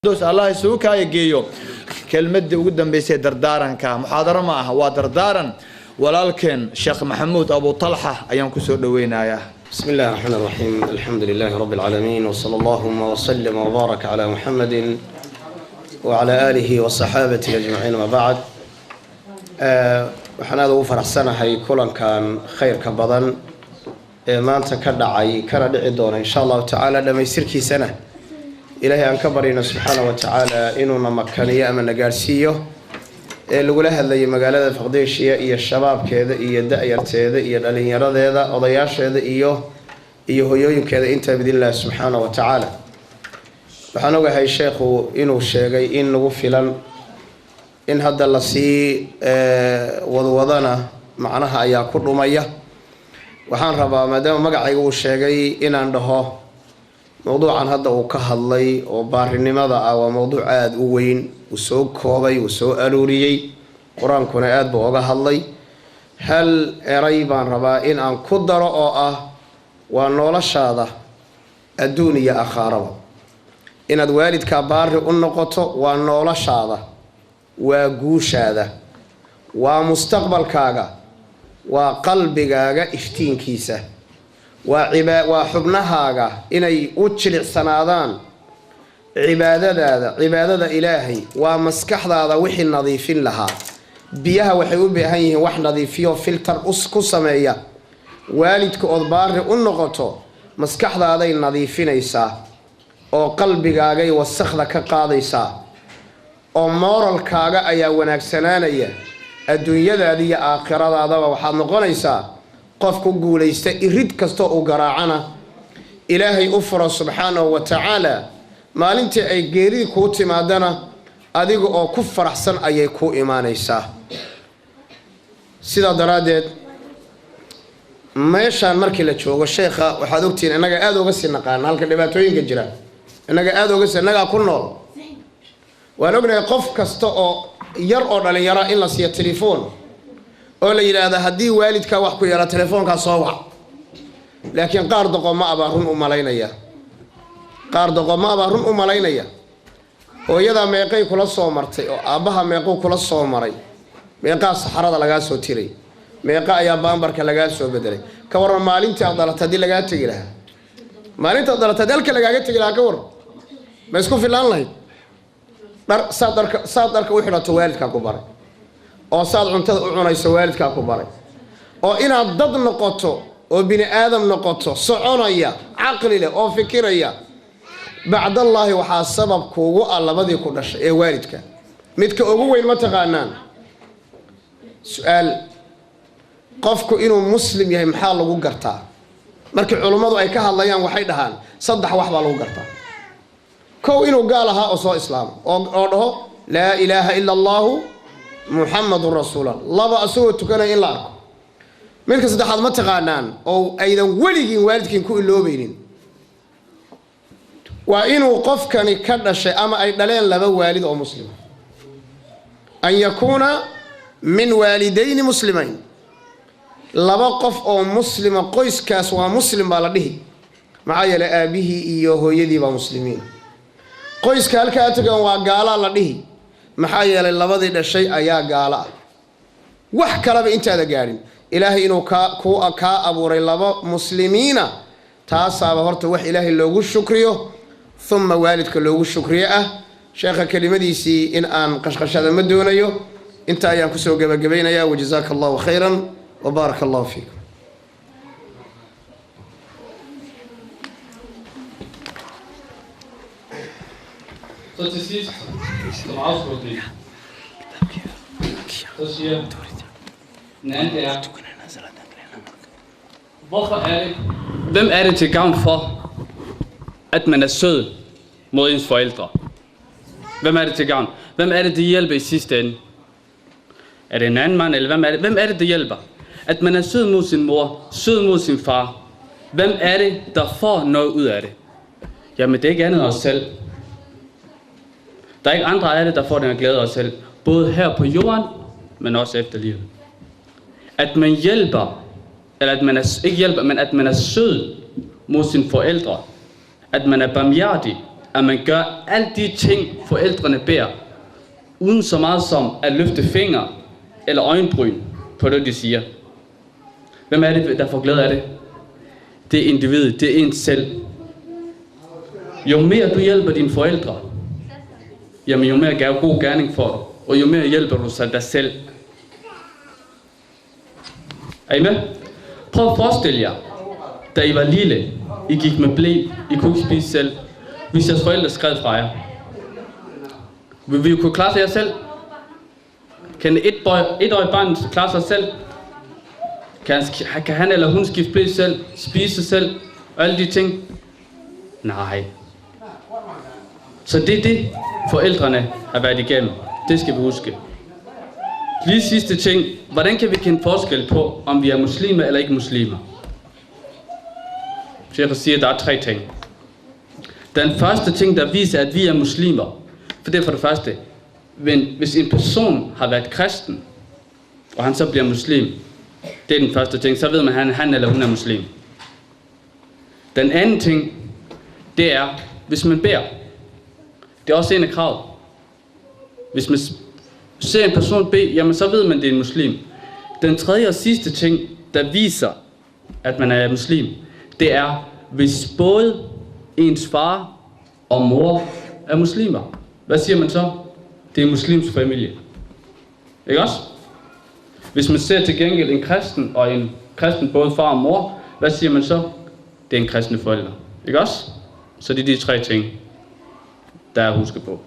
دوس الله يسوك هاي جيو كلمة وقدم بيصير دردارن كمحاضرة معها ودردارن ولكن شيخ محمود أبو طلحة أيام كسر دوينا يا بسم الله الرحمن الرحيم الحمد لله رب العالمين وصلى الله وسلم وبارك على محمد وعلى آله وصحابته أجمعين وبعد وحنا ذو فرحسنا هاي كلن كان خير كبدن ما أنت كدعي كرد عدون إن شاء الله تعالى لما يصير كي سنة إلهي أن كبرنا سبحانه وتعالى إنه مكانية من نجارسيه الولاها اللي مقالة فقديش هي الشباب كذا هي الدائرة كذا هي الألينيرة هذا أضياش هذا هو كذا أنت بإذن الله سبحانه وتعالى وحنوجه هاي الشيخ إنه الشيء إنه فلان إن هذا اللي سي وضنا معناها أيا كل مية وحن ربا ما دام مقع يقول الشيء إن عنده موضوع عن هذا وكهالله وبارني ماذا أو موضوع عاد وين وسوق كوبي وسوق ألوريي قرآن كنا عاد بوجهالله هل قريبا ربا إن أن قدر ونولا شاذة الدنيا أخاربا إن الوالد كبار النقطة ونولا شاذة وجوش هذا ومستقبل كاجا وقلب كاجا إفتين كيسة وحبنها إني أتشلع سنادان عبادة إلهي ومسكح هذا وحي نظيفين لها بيها وحي بهاي وح نظيفيه فلتر أسكو سمية والدك أضبار النقطة مسكح هذا النظيفين إيسا أو قلبك أجي والسخذك قاضي إيسا أو مورال كاجا أيا ونكسنانية الدنيا ذي آخرة هذا وحد نقول إيسا قفكو قوليستا إريد كستو وقراعنا إلهي أفر سبحانه وتعالى ما لنت أي جيري كوتي مادنا أديقو أو كفر أحسن أي كو إيمانيسا سيدا درادت ما يشان مركي لتشوغ الشيخة وحادوكتين إنك آدو غسي نقان هالك اللي جرا إنك آدو غسي إنك أكون نور ونقنا قف كستو يرقر على يرى إلا سي التليفون أولا إلى هذا هدي والدك وحكو يرى تليفونك صوع لكن قاردقو ما أبارون أمالينيا قاردقو ما أبارون أمالينيا ويدا ميقاي كلا صومرتي أباها ميقو كلا صومري ميقا الصحراء لغا سو تيري ميقا يا بامبرك لغا سو بدلي كورن مالينتي أقدرت دي لغا تغي لها مالينتي أقدرت دالك لغا تغي لها كور ما يسكو في الان لاين در صادرك وحده والدك كبر oo saad cuntada u cunayso waalidka ku baray oo inaad dad noqoto oo bini aadam noqoto soconaya aqli leh oo fikiraya bacd allah waxa sabab kuugu labadii ku dhashay ee waalidka midka ugu weyn ma taqaanaan su'aal qofku inuu muslim yahay maxaa lagu gartaa markii culimadu ay ka hadlayaan waxay dhahaan saddex wax baa lagu gartaa koow inuu gaal ahaa oo soo islaam oo dhaho la ilaaha illa allah محمد رسول الله لبا أسوء تكنا إلا أركو ملك صدحات ما تقانان أو أيضا ولي والدكين كو اللوبينين وإنه قف كان يكرر شيء أما أي دلين لبا والد أو مسلم أن يكون من والدين مسلمين لبا قف أو مسلم قيس كاس ومسلم بالده معايا لأبيه إيوه يدي بمسلمين قيس كالكاتك وقال لده maxaa yeelay labadii dhashay ayaa gaala wax kale ba inta aad gaarin ilaahay inuu ka abuuray laba muslimiina taasaba horta wax ilaahay loogu shukriyo thumma waalidka loogu shukriyo sheekha kalimadiisi in aan qashqashada ma doonayo inta ayaan ku soo gabagabeynaya wajazaakallahu khayran wa barakallahu fiikum Så til sidst, som afslutning, så siger den anden er, hvorfor er det, hvem er det til gavn for, at man er sød mod ens forældre? Hvem er det til gavn? Hvem er det, det hjælper i sidste ende? Er det en anden mand, eller hvem er det, det hjælper? At man er sød mod sin mor, sød mod sin far. Hvem er det, der får noget ud af det? Jamen, det er ikke andet end os selv. Der er ikke andre af det, der får den glæde af os selv. Både her på jorden, men også efter livet. At man hjælper, eller at man er, ikke hjælper, men at man er sød mod sine forældre. At man er barmhjertig. at man gør alle de ting, forældrene beder, uden så meget som at løfte fingre eller øjenbryn på det, de siger. Hvem er det, der får glæde af det? Det er individet, det er ens selv. Jo mere du hjælper dine forældre, jamen jo mere god gerning får du, og jo mere hjælper du sig dig selv. Er I med? Prøv at forestille jer, da I var lille, I gik med ble, I kunne ikke spise selv, hvis jeres forældre skred fra jer. Vil I kunne klare sig jer selv? Kan etårigt barn klare sig selv? Kan han eller hun skifte ble selv, spise selv, og alle de ting? Nej. Så det er det, forældrene har været igennem. Det skal vi huske. Lige sidste ting. Hvordan kan vi kende forskel på, om vi er muslimer eller ikke muslimer? Så jeg siger, at der er 3 ting. Den første ting, der viser, at vi er muslimer, for det er for det første, hvis en person har været kristen, og han så bliver muslim, det er den første ting, så ved man, at han eller hun er muslim. Den anden ting, det er, hvis man beder. Det er også en af kravet. Hvis man ser en person bede, jamen så ved man, det er en muslim. Den tredje og sidste ting, der viser, at man er muslim, det er, hvis både ens far og mor er muslimer. Hvad siger man så? Det er en muslimsk familie. Ikke også? Hvis man ser til gengæld en kristen og en kristen både far og mor, hvad siger man så? Det er en kristne forældre. Ikke også? Så det er de 3 ting, der er at huske på.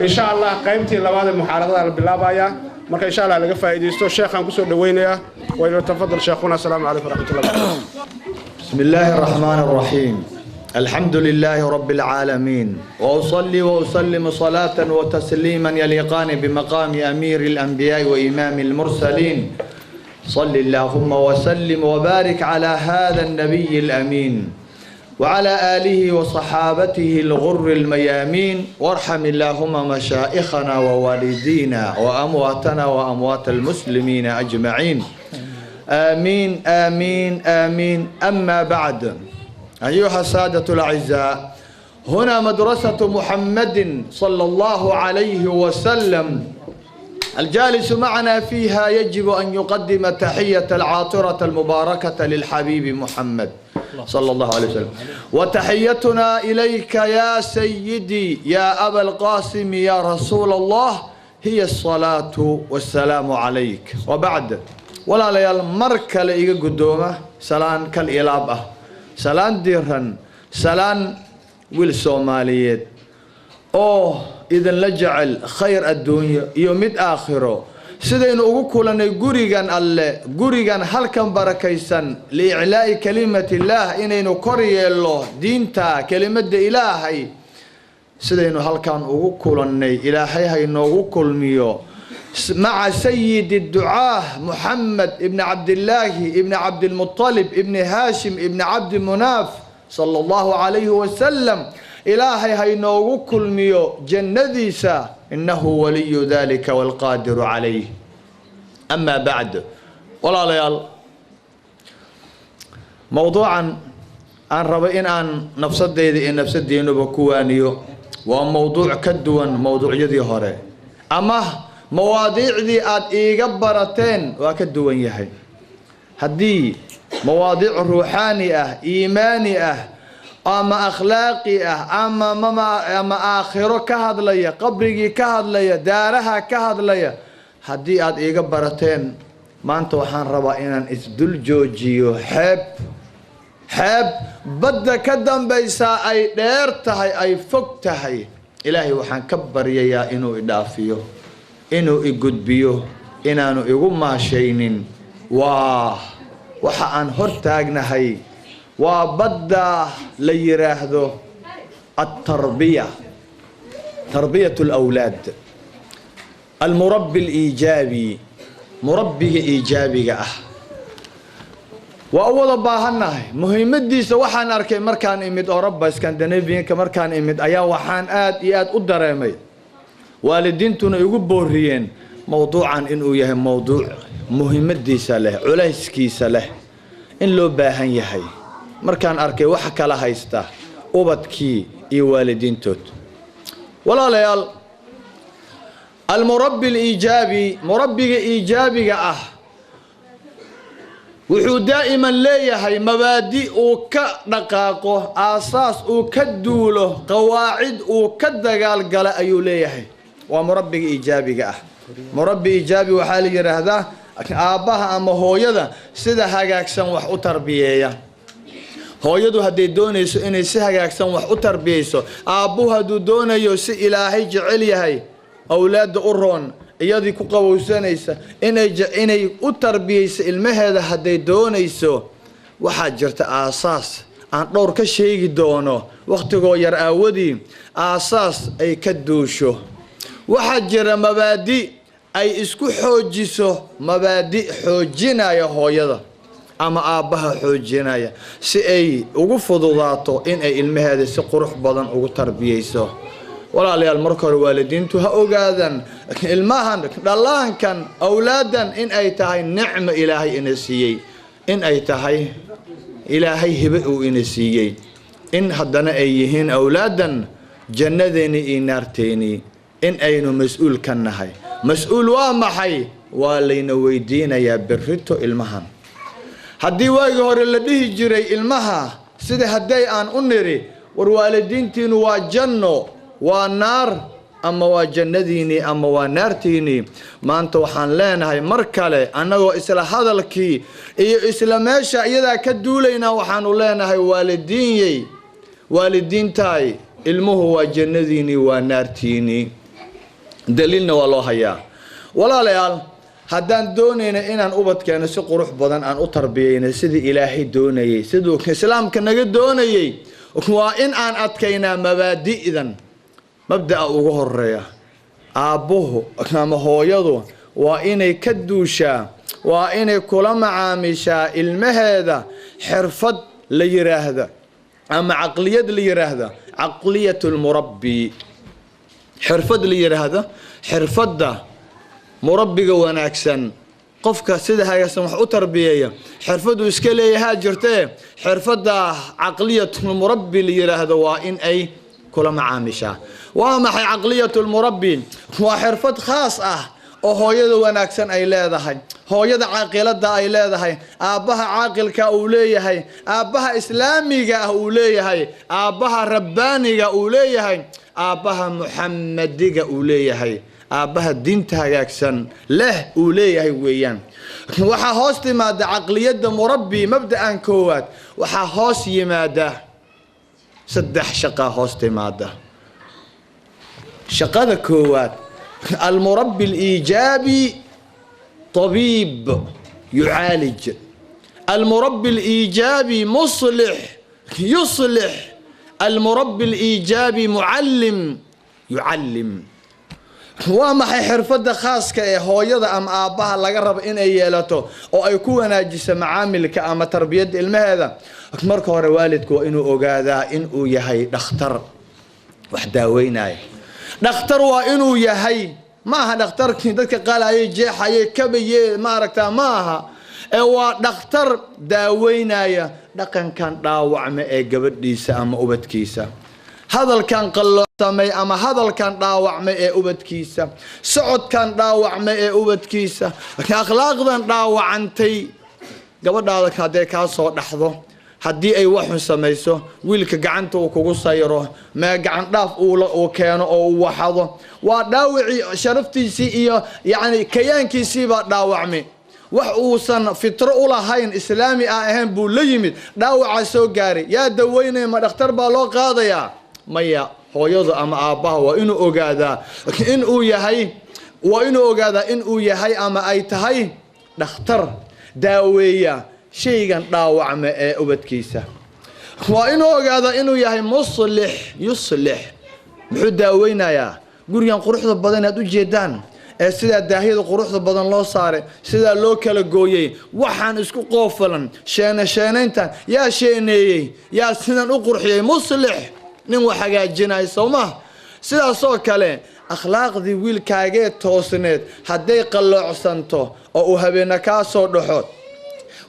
Inshallah qaybtii labaad ee muxaaradada la bilaabaya marka inshallah laga faa'iideysto sheekhan ku soo dhaweynaya wayna tafadal sheekhuna assalamu alaykum wa rahmatullahi wa barakatuh. بسم الله الرحمن الرحيم الحمد لله رب العالمين وأصلي وأسلم صلاة وتسليما يليقان بمقام أمير الأنبياء وإمام المرسلين صل اللهم وسلم وبارك على هذا النبي الأمين وعلى آله وصحابته الغر الميامين وارحم اللهم مشائخنا ووالدينا وأمواتنا وأموات المسلمين أجمعين آمين آمين آمين. أما بعد، أيها السادة الأعزاء، هنا مدرسة محمد صلى الله عليه وسلم. الجالس معنا فيها يجب أن يقدم تحية العاطرة المباركة للحبيب محمد صلى الله عليه وسلم. وتحيتنا إليك يا سيدي يا أبا القاسم يا رسول الله هي الصلاة والسلام عليك. وبعد، ولا ليال مركل إيجا قدومة سلان كالإلابة سلان ديرهن سلان والسوماليات إذن لجعل خير الدنيا يومد آخره سيدين أقولنا قريغان الله قريغان هلكن بركيسان لإعلاء كلمة الله إنينو كوري الله دينتا كلمة إلهي سيدين هلكن أقولنا إلهي هينو أقول مع سيد الدعاة محمد ابن عبد الله ابن عبد المطلب ابن هاشم ابن عبد مناف صلى الله عليه وسلم إلهي هينو كل ميو جنديسا إنه ولي ذلك والقادر عليه. أما بعد، ولا ليال موضوعا أن ربئن أن نفسدي نبكوانيو وموضوع كدوان موضوع يدي هوري أما مواضيع ذي آد إيقبرتين وكدوان يحي هدي مواضيع روحانية إيمانية أما أخلاقي أما آخره كهد ليا قبري كهد ليا دارها كهد ليا هدي آد إيقبرتين ما أنتو حان ربا إنان إسدل جوجيو حب بدا كدن بيسا أي ديرتهي أي فكتهي إلهي وحان كبر يا إنو إدافيو إنو إقدبيو إنانو إقوم شينين وحان هرتاقنهي وبدا ليراهدو التربية، تربية الأولاد، المربي الإيجابي، مربي إيجابي وأول باهناه مهمتي سوحان أركي مركان إمد أوروبا اسكندنافيا كمركان إمد أيا وحان آد قدرامي والدينتنا يقول بوريين موضوعا إنه يهم موضوع مهمتي سله عليسكي سله إن لو باهن يهي markaan arkay waxa kala haysta ubadkii iyo waalidiintood. walaalayaal المربي الإيجابي مربي إيجابي wuxuu daa'iman leeyahay mabaadi uu ka dhaqaaqo aasaas uu ka duulo qawaacid uu ka dagaalgala ayuu leeyahay waa murabbiga iijaabiga ah murabbi iijaabi waxaa la yiraahdaa aabaha ama hooyada sida hagaagsan wax u tarbiyeeya hooyadu haday doonayso inay si hagaagsan wax u tarbiyeyso aabuhu haduu doonayo si ilaahay jecel yahay awlaad u roon iyadii ku qabowsanaysa inay u tarbiyeyso ilmaheeda haday doonayso waxa jirta aasaas aan dhowr ka sheegi doono waqtigoo yar aawadi aasaas ay ka duusho waxa jira mabaadi ay isku xoojiso mabaadi xoojinaya hooyada ama aabaha xoojinaya si ay ugu fududaato in ay ilmaheeda si qurux badan ugu tarbiyeyso walaalayaal marka hore waalidiintu ha ogaadan ilmahan dhalaankan awlaadan in ay tahay nicmo ilaahay ina siiyay in ay tahay ilaahay hibe uu ina siiyay in haddana ay yihiin awlaadan jannadeeni iyo naarteeni in aynu mas'uul ka nahay mas'uul waa maxay waa layna weydiinayaa berrito ilmahan haddii waagi hore la dhihi jiray ilmaha sida hadday aan u niri war waalidiintiinu waa janno waa naar ama waa jannadiini ama waa naartiini maanta waxaan leenahay mar kale annagoo isla hadalkii iyo isla meesha iyadaa ka duulayna waxaanu leenahay waalidiinyey waalidiintaay ilmuhu waa jannadiini waa naartiini daliilna waa loo hayaa walaalayaal haddaan doonayna inaan ubadkeena si qurux badan aan u tarbiyeyna sidii ilaahay doonayay siduu islaamka naga doonayay waa in aan adkaynaa mabaadi'dan مبدأ ugu horeeya aabuhu ama hooyadu waa inay ka duushaa waa inay kula macaamishaa ilmaheeda xirfad la yiraahdo ama aqliyad la yiraahdo aqliyatul murabbi xirfad la yiraahdo xirfadda murabbiga wanaagsan qofka sida hagaagsan wax u tarbiyeeya xirfadu iska leeyahay jirtee xirfadda aqliyatul murabbi la yiraahdo waa in ay kula macaamishaa ومحي عقلية المربي وحرفة خاص وهويدا وناكسن أي ليدهي هويدا عاقلة أي ليدهي أبها عاقل كأوليهي أبها إسلامي كأوليهي أبها رباني كأوليهي أبها محمد كأوليهي أبها الدين تهاكسن له أوليهي ويان وحا هوستي مادة عقلية مربي مبدأ كوات وحا هوستي مادة سدح شقا هوستي مادة شقادة كوات المربي الإيجابي طبيب يعالج المربي الإيجابي مصلح يصلح المربي الإيجابي معلم يعلم ومحي حرفة خاص كهويدا أم آبها لقرب إن أيالته أو يكون ناجس معاملك أما تربية المهذا أكمرك والدك وإنه أجادا إنه يهي دختر وحداويناي دختر وإنه يهي ما دختر كذلك قال هي جيح هي كبي ما ركتا ماها هو دختر داوينايا دقن كان داوع ما قبل ديسا أما أبد كيسا هذا كان قلو سمي أما هذا كان داوع ما أبد كيسا سعود كان داوع ما أبد كيسا أخلاق ذن داوع أنتي قبل ذلك هذا كان صوت لحظة haddii ay wax samayso wiilka gacanta uu kugu sayro ma gacan dhaaf uu keeno oo uu waxado waa dhaawici sharaftiisii iyo yaani kayaankiisii ba dhaawacmay wax uusan fitro u lahayn islaami ahayn buu la yimid dhaawaca soo gaaray yaa daweynay ma dhakhtar baa loo qaadaya maya hooyadu ama aabaha waa inuu ogaadaa in uu yahay ama ay tahay dhakhtar daaweeya شيئاً داوع ما أبدكيسة وإنه قاعد إنه يهي مصلح يصلح بحدا وينا يا قريان قروح بدن هادو جيدان سيدا داهيد قروح بدن الله صار سيدا لوكال جويي وحن اسكو قوفلا شانين يا شيني يا سنان أقرحي مصلح نمو حاجات جناي صومه سيدا صوكالي أخلاق ذي ويل كاجيت توسنت هدي قلع سنتو أو هبينا كاسو دحوت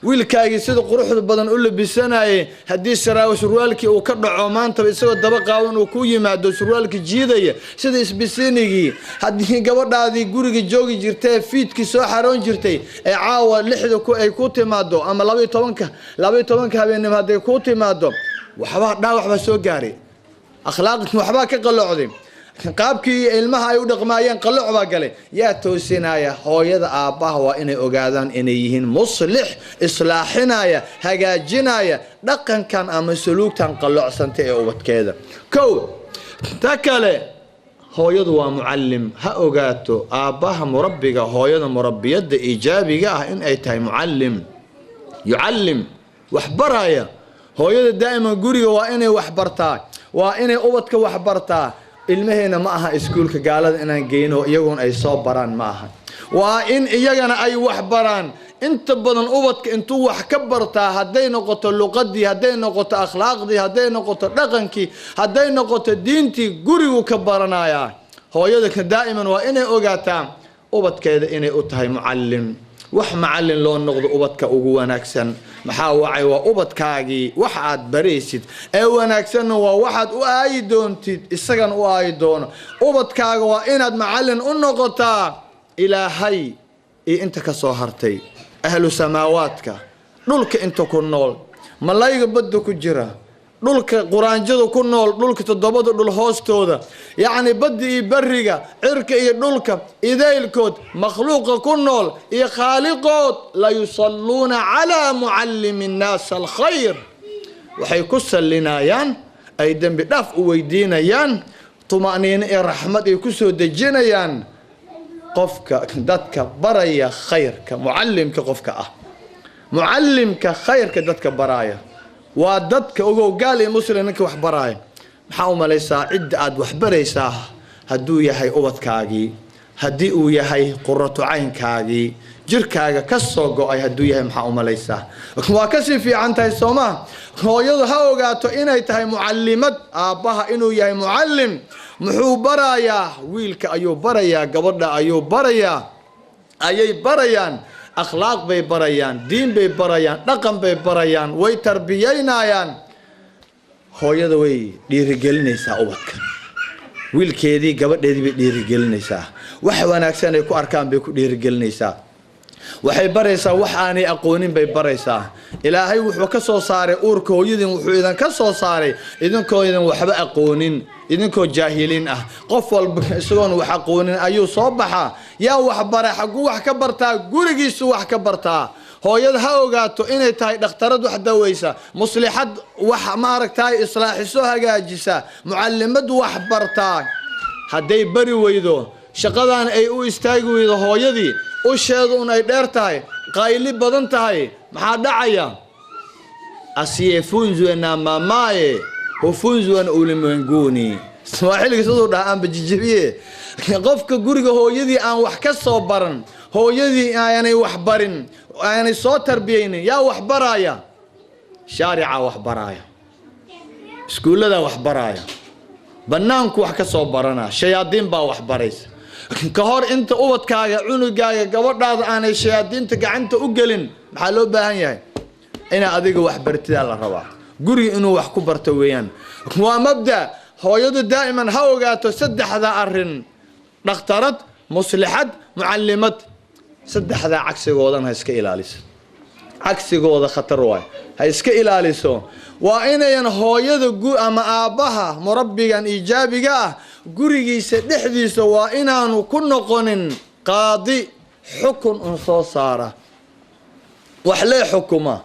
wiilkaagii sida quruxda badan u labisanayay haddii surwaalkii uu ka dhaco maanta isagoo daba qaawan uu ku yimaado surwaalkii jiidaya sida isbisinigii haddii gabadhaadii guriga joogi jirtay fiidkii soo xaroon jirtay ee caawa 6 ay ku timaado ama 12 habeenimo hadday ku timaado waxba dhaawac ba soo gaaray akhlaaqdi waxba ka qalocday qaabkii ilmaha ay u dhaqmaayeen qalooc baa galay yaa toosinaya hooyada aabaha waa inay ogaadaan inay yihiin muslix islaaxinaya hagaajinaya dhaqankan ama suluugtan qaloocsanta ee ubadkeeda ta kale hooyadu waa muallim ha ogaato aabaha murabbiga hooyada murabbiyada ijaabiga ah in ay tahay muallim yuallim wax baraya hooyada daaima guriga waa inay wax bartaa waa inay ubadka wax bartaa ilmaheena ma aha iskuulka gaalada inaan geyno iyagoon ay soo baraan ma aha waa in iyagana ay wax baraan inta badan ubadka intuu wax ka bartaa hadday noqoto luqadii hadday noqoto akhlaaqdii hadday noqoto dhaqankii hadday noqoto diintii gurigu ka baranaya hooyada ka daa'iman waa inay ogaataa ubadkeeda inay u tahay muallim wax macallin loo noqdo ubadka ugu wanaagsan maxaa wacay waa ubadkaagii wax aad baraysid ee wanaagsan waa waxaad u aayi doontid isagan u aayi doono ubadkaaga waa inaad macallin u noqotaa ilaahay inta ka soo hartay ahlu samaawaadka dhulka inta ku nool malayga badda ku jira dhulka quraanjada ku nool dhulka 7 dhul hoostooda yaani badda iyo bariga cirka iyo dhulka idaylkood makhluuqa ku nool iyo khaaliqood la yusalluna ala muallimin nas alkhayr waxay ku sallinayaan ay dambi dhaaf u weydiinayaan tumaaniin iyo raxmad ay ku soo dejinayaan qofka dadka baraya khayrka muallimka qofka ah muallimka khayrka dadka baraya waa dadka ugu gaal ee muslimka wax baraay maxaa u malaysaa cid aad wax baraysaa haduu yahay ubadkaagii hadii uu yahay qurratu caynkaagii jirkaaga ka soo go'ay haduu yahay maxaa u malaysaa waa ka si fiican tahay Soomaa hooyadu ha ogaato inay tahay muallimad aabaha inuu yahay muallim muxuu barayaa wiilka ayuu barayaa gabadha ayuu barayaa ayay barayaan akhlaaq bay barayaan diin bay barayaan dhaqan bay barayaan way tarbiyeynayaan hooyada way dhiirigelinaysaa ubadka wiilkeedii gabadheedii bay dhiirigelinaysaa wax wanaagsan ay ku arkaan bay ku dhiirigelinaysaa waxay baraysaa wax aanay aqoonin bay baraysaa ilaahay wuxuu ka soo saaray uurka hooyadin wuxuu idan ka soo saaray idinkoo idan waxba aqoonin idinkoo jaahiliin ah qof walba isagoon wax aqoonin ayuu soo baxaa yaa wax bara xagu wax ka bartaa gurigiisu wax ka bartaa hooyada ha ogaato inay tahay dhakhtarad wax daweysa muslixad wax ma aragtay islaaxiso hagaajisa muallimad wax bartaa haday bari weydo shaqadan ay u istaagi weydo hooyadii u sheedo inay dheer tahay qayli badan tahay maxaa dhacaya asiyefunzu na mamae hufunzu an ulimwenguni Swahili sidoo dhahan bajijibiye qofka guriga hooyadii aan wax ka soo baran hooyadii aanay wax barin aanay soo tarbiyeynin yaa wax baraya shaarica wax baraya iskuulada wax baraya banaanku wax ka soo barana shayaadiin baa wax baraysa ka hor inta ubadkaaga cunugaaga gabadhaada aanay shayaadiinta gacanta u gelin maxaa loo baahan yahay ina adiga wax bartida la rabaa guri inuu wax ku barto weeyaan waa mabda hooyadu daa'iman ha ogaato saddexda arin dhakhtarad muslixad muallimad saddexda cagsigoodan ha iska ilaaliso cagsigooda khatar waay ha iska ilaaliso waa inayan hooyada ama aabaha murabbigan ijaabiga ah gurigiisa dhexdiisa waa inaanu ku noqonin qaadi xukun soo saara wax lee xukuma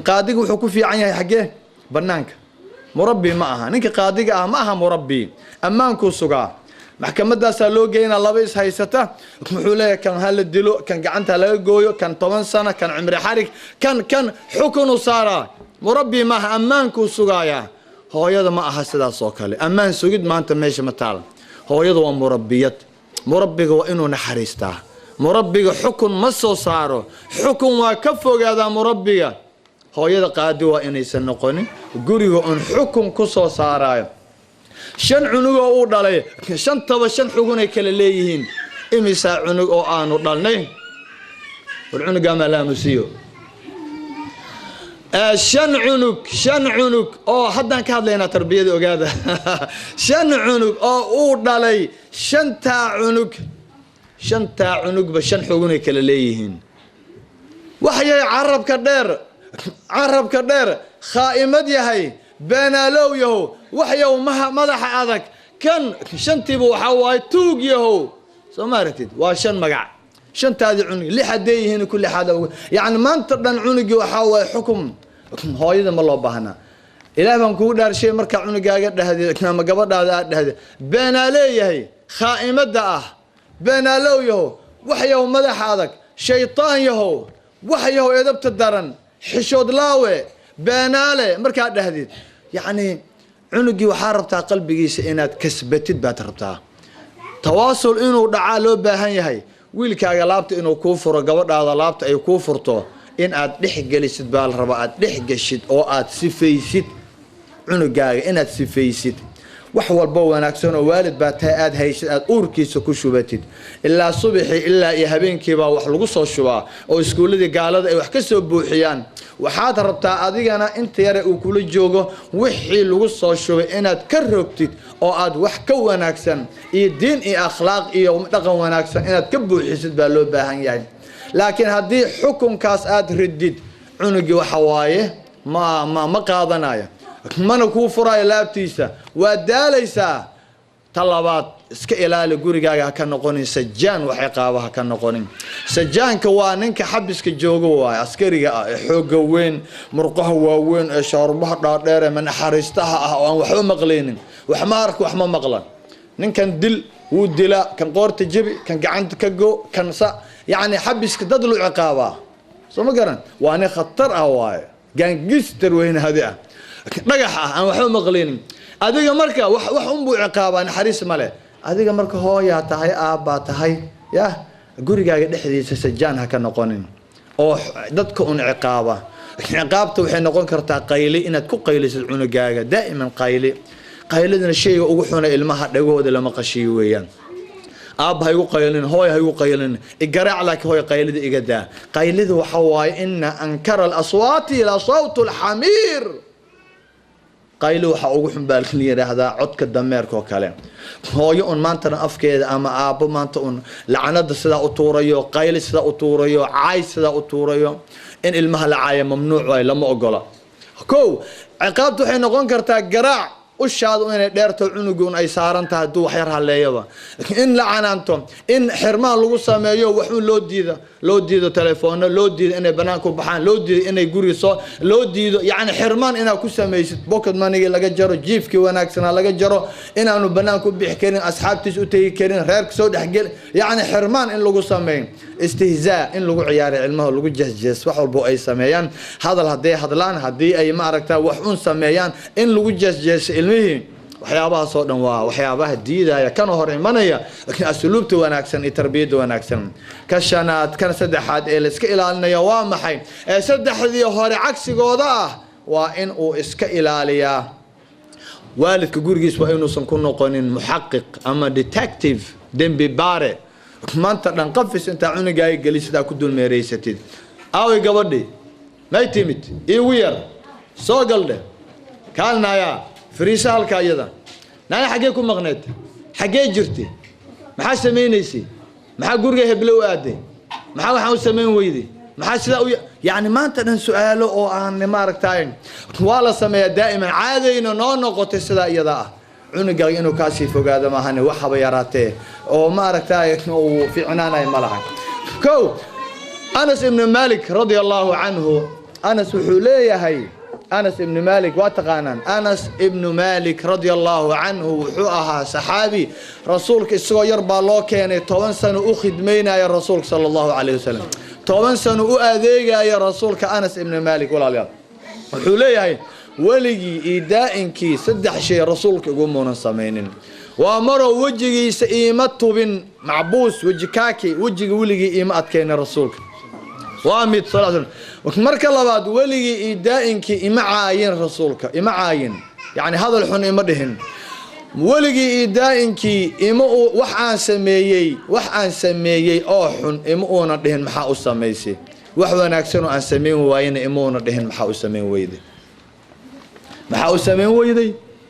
qaadigu wuxuu ku fiican yahay xagee banaanka murabbi ma aha ninka qaadiga ah ma aha murabbi ammaanku sugaa maxkamadaas loo geeyna laba is haysata wuxuu leeyahay kan hal dilo kan gacanta laga gooyo kan 10 sano kan cumri xarig kan xukun saara murabbi ma aha ammaanku sugaaya hooyada ma aha sidaas oo kale ammaan sugid maanta meesha ma taal hooyada waa murabbiyad murabbiga waa inuu naxariistaa murabbiga xukun ma soo saaro xukun waa ka fogaada murabbiga hooyada qaadi waa inaysan noqonin guriga on xukun ku soo saarayo shan cunug oo uu dhalay shantaba shan xugun ay kala leeyihiin imisa cunug oo aanu dhalnay war cunuga ma la musiyo shan cunug oo haddaan ka hadlaynaa tarbiyada ogaada shan cunug oo uu dhalay shantaa cunugba shan xugunay kala leeyihiin waxyay carabka dheer khaa'imad yahay beenaalow yahow waxyow madaxa adag kan shantiiba waxaa waaye tuug yahow soo ma aragtid waa shan magac shantaadii cunug lix hadday yihiin ku lixaada yacni maanta dhan cunugii waxaa waaye xukum hooyada ma loo baahnaa ilaah baan kugu dhaarshay markaa cunugaaga dhahdeed ama gabadhaada aad dhahdeed beenaaleeyahay khaa'imada ah beenaalow yahow waxyow madaxa adag shaytaan yahow waxyahow edabta daran xishood laawe beenaale markaad dhahdeed yacni cunugii waxaa rabtaa qalbigiisa inaad kasbatid baad rabtaa tawaasul inuu dhacaa loo baahan yahay wiilkaaga laabta inuu kuu furo gabadhaada laabta ay kuu furto in aad dhex gelisid baa la rabaa aad dhex geshid oo aad sifaysid cunugaaga inaad sifaysid wax walba wanaagsan oo waalid baa tahay aad haysid aad uurkiisa ku shubatid ilaa subaxii ilaa iyo habeenkiibaa wax lagu soo shubaa oo iskuulladii gaalada ay wax ka soo buuxiyaan waxaad rabtaa adigana inta yare uu kula joogo wixii lagu soo shubay inaad ka rogtid oo aad wax ka wanaagsan iyo diin iyo akhlaaq iyo dhaqan wanaagsan inaad ka buuxisid baa loo baahan yahay laakiin haddii xukunkaas aad ridid cunugii waxa waaye ma qaadanayo mana kuu furaayo laabtiisa waa daalaysaa ta labaad iska ilaali gurigaaga ha ka noqonin sajaan wax ciqaaba ha ka noqonin sajaanka waa ninka xabiska joogo waay askariga ah ee xooga weyn murqaha waaweyn ee shaarbaha dhaadheer ee manaxariistaha ah oo aan waxba maqlaynin wax ma arko wax ma maqlan ninkan dil wuu dilaa kan qoorta jebi kan gacanta ka go kan yacni xabiska dad lu ciqaabaa soo ma garan waa nin khatar ah waaye gaangister weyn hadi ah dhagax ah aan waxba maqlaynin adiga marka wax unbuu ciqaabaa naxariis male adiga marka hooyaa tahay aabbaa tahay yah gurigaaga dhexdiisa sajaan ha ka noqonin oo dadka un ciqaaba ciqaabta waxay noqon kartaa qayli inaad ku qaylisid cunugaaga daa'iman qayladina shayga ugu xuna ilmaha dhagahooda lama qashiyo weeyaan aabba ha igu qaylin hooy ha igu qaylin igaraac laakiin hooy qaylida iga daa qaylida waxa waaye ina ankara alaswaati la sawtu alxamiir qaylo waxa ugu xun baa la yiraahdaa codka dameerka oo kale hooyo un maanta afkeeda ama aabbo maanta un lacanada sida u tuurayo qaylo sida u tuurayo caay sida u tuurayo in ilmaha la caayo mamnuuc way lama ogola kow ciqaabtu waxay noqon kartaa garaac ushaadu inay dheerto cunugun ay saaran tahay duu wax yar haleeyaba in la canaanto in xirmaan lagu sameeyo wax loo diido telefoon loo diido inay banaanka u baxaan loo diido inay guriga soo loo diido yaani xirmaan ina ku sameeysid pocket money laga jaro jiifki wanaagsan laga jaro inaanu banaanka u bixi karin asxaabtiis u tagi karin reerka soo dhaxgal yaani xirmaan in lagu sameeyo istihzaa in lagu ciyaaro ilmaha lagu jahjees wax walba ay sameeyaan hadal haday hadlaan hadii ay ma aragtaa wax un sameeyaan in lagu jahjees waxyaabaha soo dhan waa waxyaabaha diidaya kana hor imanaya asluubta wanaagsan iyo tarbiyada wanaagsan ka shanaad kan saddexaad ee la iska ilaalinaya waa maxay ee saddexdii hore cagsigooda ah waa in uu iska ilaaliyaa waalidka gurigiis waa inuusan ku noqonin muxaqiq ama detective dembi baare maanta dhan qafis inta cunugaaga gelisadaa ku dulmeereysatid aaway gabadhi may timid iigu yar soo galdhe kaalnaya فريسة هالكايدا نانا حقيكم مغنيت حقيك جرتي محا سمينيسي محا قرقه هبلو آدي محا وحاو سمين ويدي محا سلاو يعني ما انت سؤاله او ان ماركتاين والا سميه دائما عادي انه نوقت السلا يدا عنق انه كاسي فوق هذا ما هني وحبا يراته او ماركتاين او في عنانه ملعب كو انس بن مالك رضي الله عنه انس وحوليه هي أنس بن مالك واتقانا أنس بن مالك رضي الله عنه وحوها صحابي رسولك السوى يربى الله كان 10 سنة أخدمينا يا رسول صلى الله عليه وسلم 10 سنة أذيقا يا رسولك أنس بن مالك ولا اليوم وحوليه ولقي إيدائنكي سدح شيء رسولك يقومون سمينين وأمروا وجهي سئيمته بن معبوس وجكاكي وجهي ولقي إيمات كان رسولك وامد صلى الله عليه وسلم ومرك الله بعد ولي إدائنك إمعاين رسولك إمعاين يعني هذا الحن إمدهن ولي إدائنك إمو وحان سميي أوحن إمونا دهن محاو سميسي wanaagsan oo aan sameyn waayna imuuna dhihin maxaa u sameyn weyday maxaa u sameyn weyday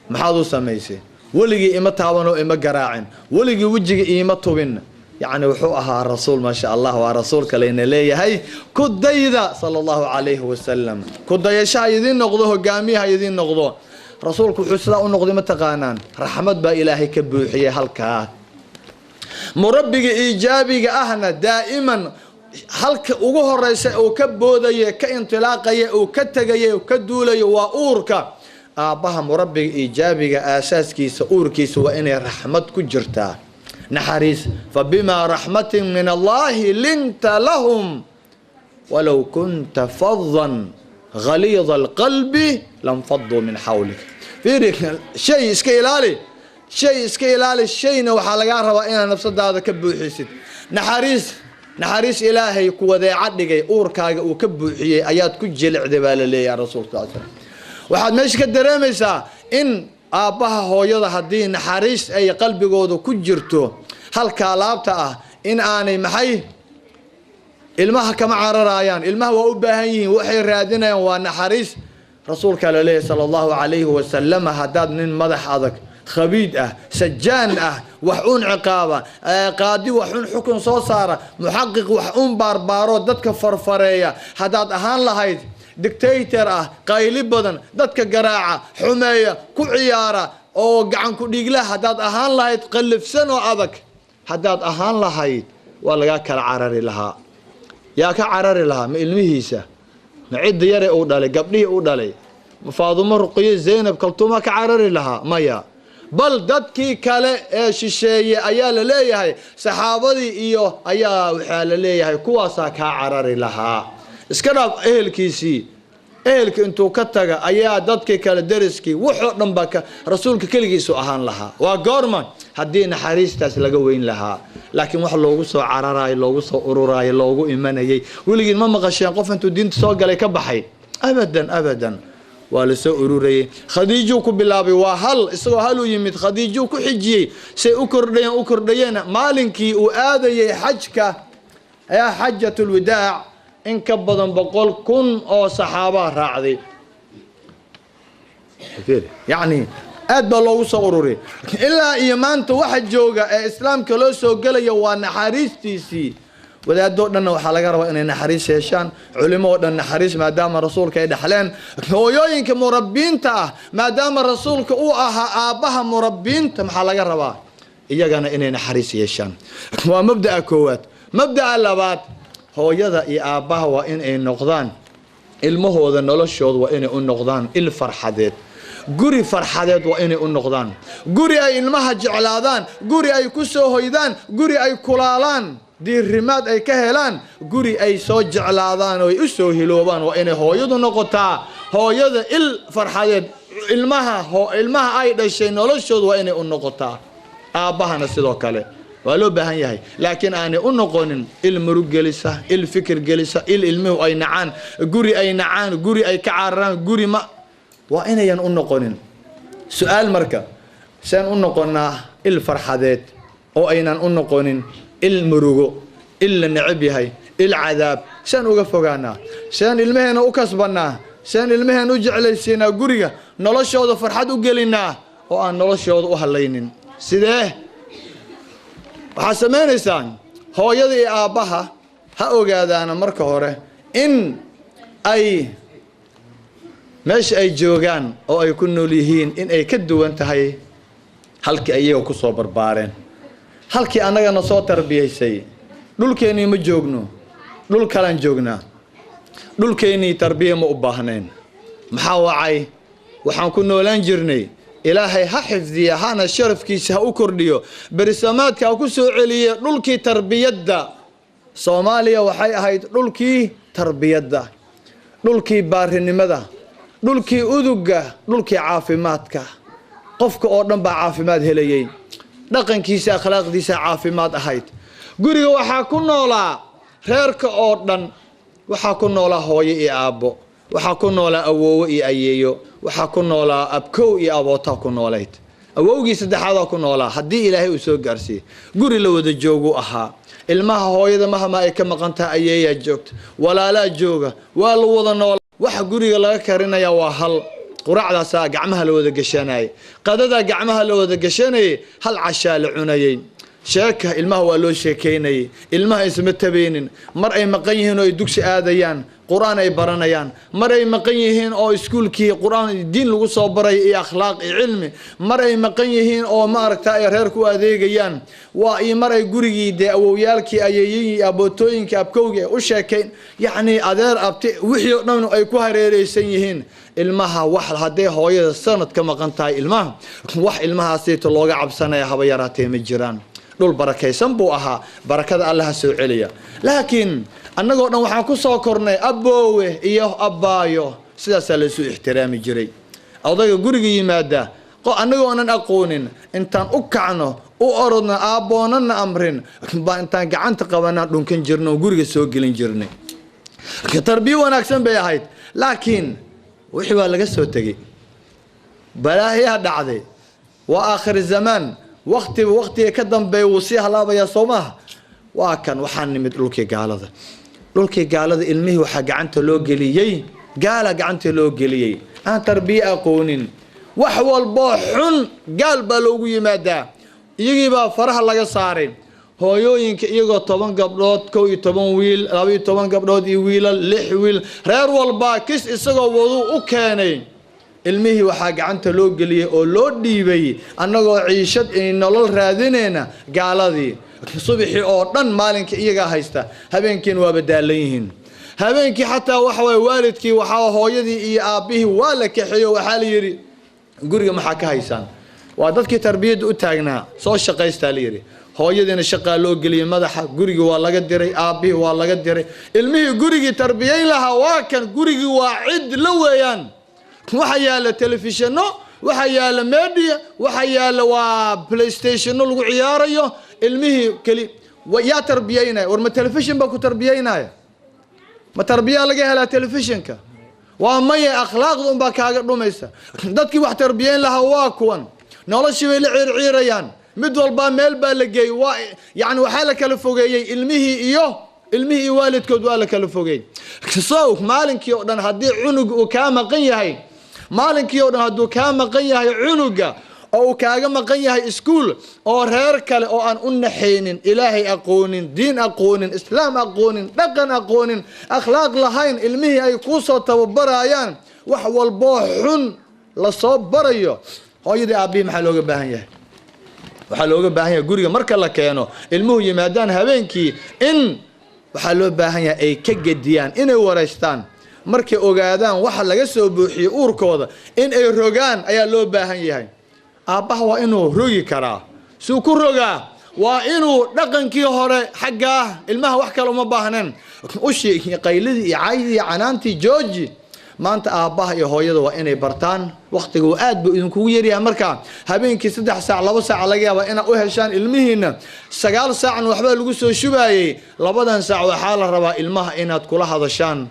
maxaad u samaysay weligii ima taabanoo ima garaacin weligii wejiga iima tubin يعني وحوها الرسول ما شاء الله ورسول كلينا ليه هي كديدا صلى الله عليه وسلم كديا شايدين نقضوه جاميها يدين نقضوه رسولك حسنا نقضي متقانان رحمة با إلهي كبوحية هلكا مربي إيجابي أهنا دائما هلك وجوه الرئيس أو كبودية كانطلاقية أو كتجية أو كدولية وأوركا أباها مربي إيجابي أساس كيس أوركيس وإن رحمة كجرتا نحريس فبما رحمة من الله لنت لهم ولو كنت فظا غليظ القلب لانفضوا من حولك في شيء اسكيلالي شيء وحلقة رواينا نفس هذا كبو حيسد نحريس إلهي كوذي عدقي أوركا وكبو حي آيات كجل عدبال لي يا رسول الله waxaad meesha ka dareemaysaa in aabbaha hooyada haddii naxariis ay qalbigooda ku jirto halka alaabta ah in aanay maxay ilmaha kama cararayaan ilmaha waa u baahan yihiin waxay raadinayaan waa naxariis rasuulka leeyahay sallallahu alayhi wa sallam hadaad nin madax adag khabiid ah sajaan ah wax un ciqaaba qaadi wax un xukun soo saara muhaqiq wax un barbaaro dadka farfareeya hadaad ahaan lahayd dictator qayli badan dadka garaaca xumeeya ku ciyaara oo gacan ku dhigla hadaad ahaan lahayd qalifsan oo adag hadaad ahaan lahayd waa laga kala carari lahaa yaa ka carari lahaa ma ilmihiisa ma cid yare uu dhalay gabdhii uu dhalay Faadumo Ruqiye Zainab kaltuma ka carari lahaa maya bal dadkii kale ee shisheeye ayaa la leeyahay saxaabadii iyo ayaa waxa la leeyahay kuwaasa ka carari lahaa iska dhaaf ehelka intuu ka taga ayaa dadkii kale dariskii wuxuu dhanba ka rasuulka kaligiisu ahaan lahaa waa goorma haddii naxariistaas laga weyn lahaa laakiin wax loogu soo cararaay loogu soo ururaay loogu imanayay weligiin ma maqasheen qof intuu diinta soo galay ka baxay abadan waa la soo ururayay khadiijo ku bilaabay waa hal isagoo hal u yimid khadiijo ku xijiyay say u kordhayeen maalinkii uu aadayay xajka ayaa xajjatul wadaa إن كبضن بقول كن أو صحابة راعدي يعني أدب الله وصوروري إلا إيمان واحد جوجا إسلام كلوسو قال يوانا حريستي سي ولا دورنا إنه حلقة روا إن نحريس هشان علماء إن نحريس ما دام الرسول كيد حلين هو يوين كمربين تا ما دام الرسول كأوها آبها مربين تم حلقة روا إيجا جانا إن نحريس هشان ومبدأ كوات مبدأ اللبات hooyada iyo aabaha waa in ay noqdaan ilmahooda noloshooda waa in ay u noqdaan il farxadeed guri farxadeed waa in ay u noqdaan guri ay ilmaha jeclaadaan guri ay ku soo hoydaan guri ay kulaalaan diirimaad ay ka helaan guri ay soo jeclaadaan oo ay u soo hiloobaan waa in hooyadu noqotaa hooyada il farxadeed ilmaha ay dhashay noloshooda waa in ay u noqotaa aabahana sidoo kale ولو بهن يهي لكن أنا أنقون المرق جلسة الفكر جلسة المه أي نعان جوري أي نعان جوري أي كعران جوري ما وأين أنقون سؤال مركب سان أنقونا الفرحات أو أين أنقون المرق إلا النعب هاي العذاب سان وقفنا سان المهن وكسبنا سان المهن وجعل سينا جوري نلاش هذا فرحات وجلنا وأن نلاش هذا وهلينين سيده waxaa sameeynaysan hooyada iyo aabaha ha ogaadaan marka hore in ay meesha ay joogaan oo ay ku nool yihiin in ay ka duwan tahay halkii ayaga ku soo barbaareen halkii annagana soo tarbiyaysay dhulkeenii ma joogno dhul kalan joognaa dhulkeenii tarbiya ma u baahneen maxaa wacay waxaan ku noolaan jirnay إلهي حفظي هانا الشرف كيس هأكرديو برسامات كأكو سوعلية دولكي تربية دا صوماليا وحي هاي دولكي تربية دا دولكي بارهنمدا دولكي أدوغا دولكي عافماتك قفك أردن با عافمات هليين دقن كيس أخلاق ديسا عافمات أهيت قري وحاكو نولا خيرك أردن وحاكو نولا هوي إي أبو waxaa ku noolaa awoowo iyo ayeeyo waxaa ku noolaa abkow iyo abootaa ku noolayd awowgii saddexaad ku noolaa haddii ilaahay uu soo gaarsiiyey guri la wada joogu ahaa ilmaha hooyada mahama ay ka maqan tahay ayeeyaa joogta walaalaa jooga waa la wada nool waxa guriga laga karinaya waa hal quraacdaasa gacmaha la wada gashanayay qadada gacmaha la wada gashanayay hal cashaa la cunayay sheeka ilmaha waa loo sheekeynayay ilmaha isma tabeenin mar ay maqan yihiin oo ay dugsi aadayaan quraan ay baranayaan mar ay maqan yihiin oo iskuulkii quraan diin lagu soo baray iyo akhlaaq iyo cilmi mar ay maqan yihiin oo ma aragtaa ay reer ku adeegayaan waa iyo mar ay gurigii de awowyaalkii ayeeyihii abootooyinkii abkowgii u sheekayn yacni adeer abti wixii oo dhan ay ku hareereysan yihiin ilmaha wax haddee hooyada sanad ka maqan tahay ilmaha wax ilmahaasita looga cabsanaya haba yaraatee ma jiraan dhul barakaysan buu ahaa barakada allaha soo celiya laakiin annagoo dhan waxaan ku soo kornay aboowe iyo abbaayo sidaasaa laysu ixtiraami jiray odayga guriga yimaada annagoonan aqoonin intaan u kacno u orodno aabboonana amrin baa intaan gacanta qabanaan dhunkan jirno oo guriga soo gelin jirnay tarbiyo wanaagsan bay ahayd laakiin wixii waa laga soo tegey balaahiyaa dhacday waa aakhir zamaan waqtiga ka dambeeya wuu sii halaabayaa soo maaha waa kan waxaan nimid dhulkii gaalada ilmihii waxaa gacanta loo geliyey gaala gacanta loo geliyey aan tarbiye aqoonin wax walboo xun gaal baa loogu yimaadaa iyagiibaa faraha laga saaray hooyooyinka iyagoo 10 gabdhood 11 wiil 12 gabdhood iyo wiilal 6 wiil reer walbaa kis isagoo wadu u keenay ilmihii waxaa gacanta loo geliyey oo loo dhiibay annagoo ciishad in nolol raadinayna gaaladii subaxii oo dhan maalinka iyaga haysta habeenkiin waa badaalan yihiin habeenkii xataa waxa way waalidkii waxa hooyadii iyo aabihii waa la kaxeeyo waxa la yiri guriga maxaa ka haysaan waa dadkii tarbiyada u taagnaa soo shaqaystaa la yiri hooyadiina shaqaa loo geliyay madaxa guriga waa laga diray aabihii waa laga diray ilmihii gurigii tarbiyeyn lahaa waa kan gurigii waa cid la weeyaan waxa yaala telefishinno waxa yaala media waxa yaala waa playstation lagu ciyaarayo ilmihii kali yaa tarbiyeynay war ma telefishin ba ku tarbiyeynay ma tarbiya laga helaa telefishinka waa maya akhlaaqdu baa kaaga dhumaysa dadkii wax tarbiyeyn lahaa waa kuwan noloshii way la ciirciirayaan mid walba meel baa la geeyay waa yani waxa la kala fogeeyay ilmihii waalidkood waa la kala fogeeyay soo maalinkii oo dhan hadii cunug uu ka maqan yahay maalinkii oo dhan haduu ka maqan yahay cunuga oo kaaga maqan yahay iskuul oo reer kale oo aan u naxaynin ilaahay aqoonin diin aqoonin islaam aqoonin dhaqan aqoonin akhlaaq lahayn ilmihii ay ku soo tababarayaan wax walbo xun la soo barayo hooyadii aabii maxaa looga baahan yahay waxa looga baahan yahay guriga marka la keeno ilmuhu yimaadaan habeenkii in waxa loo baahan yahay ay ka gediyaan inay wareystaan markay ogaadaan waxa laga soo buuxiyay uurkooda in ay rogaan ayaa loo baahan yahay aabbaha waa inuu rogi karaa suu ku rogaa waa inuu dhaqankii hore xagga ilmaha wax kale uma baahneen ushi qaylidii iyo caydii iyo canaantii jooji maanta aabbaha iyo hooyada waa inay bartaan waqtigu aad buu idinku yaryahay marka habeenkii 3 saac 2 saac laga yaabaa inaad u heshaan ilmihiina 9 saac waxba lagu soo shubaayay 2 saac waxa la rabaa ilmaha inaad kula hadashaan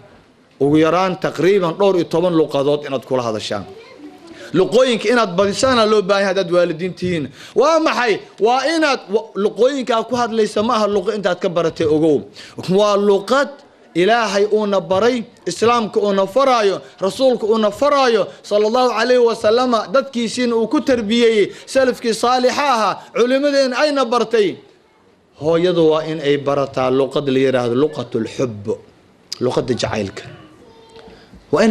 ugu yaraan taqriiban 12 luqadood inaad kula hadashaan luqooyinka inaad badisana loo baahan yahay dad waalidiintiin waa maxay waa inaad luqooyinka ku hadlaysa ma aha luqo intaad ka baratay ogow waa luqad ilaahay uuna baray islaamka uuna faraayo rasuulka uuna faraayo sallallahu alayhi wasallam dadkiisiina uu ku tarbiyay salafkii saalihaha culimadeen ayna bartay hooyadu waa in ay barataa luqad la yiraahdo luqatul hubb luqada jacaylka waa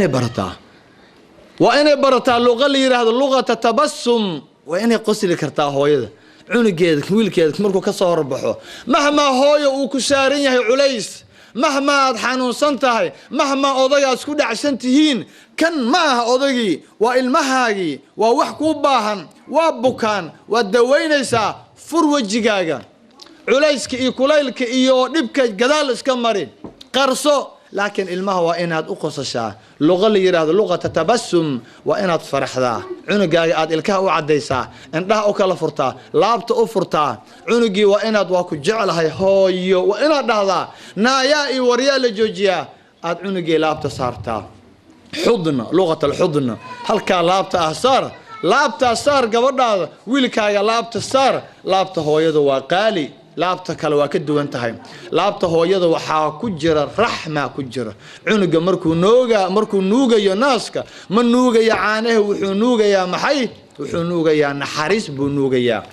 inay barataa luqad la yiraahdo luqata tabassum waa inay qosli kartaa hooyada cunugeeda wiilkeeda markuu ka soo horbaxo mahma hooyo uu ku saaran yahay culays mahma aad xanuunsan tahay mahma odaga isku dhacsan tihiin kan ma aha odagii waa ilmahaagii waa wax ku baahan waa bukaan waa daweynaysaa fur wajigaaga culayska iyo kulaylka iyo dhibka gadaal iska marin qarso laakiin ilmaha waa inaad u qosashaa luqad la yiraahdo luqata tabassum waa inaad faraxdaa cunugaaga aad ilkaha u cadaysaa indhaha u kala furtaa laabta u furtaa cunugii waa inaad waa ku jecelahay hooyo waa inaad dhahdaa naayaa iyo waryaa la joojiyaa aad cunugii laabta saartaa xudna luqata alxudna halka laabta ah saar laabta saar gabadhaada wiilkaaga laabta saar laabta hooyada waa qaali laabta kale waa ka duwan tahay laabta hooyada waxaa ku jira raxma ku jira cunuga markuu nuugayo naaska ma nuugaya caanaha wuxuu nuugayaa maxay wuxuu nuugayaa naxariis buu nuugayaa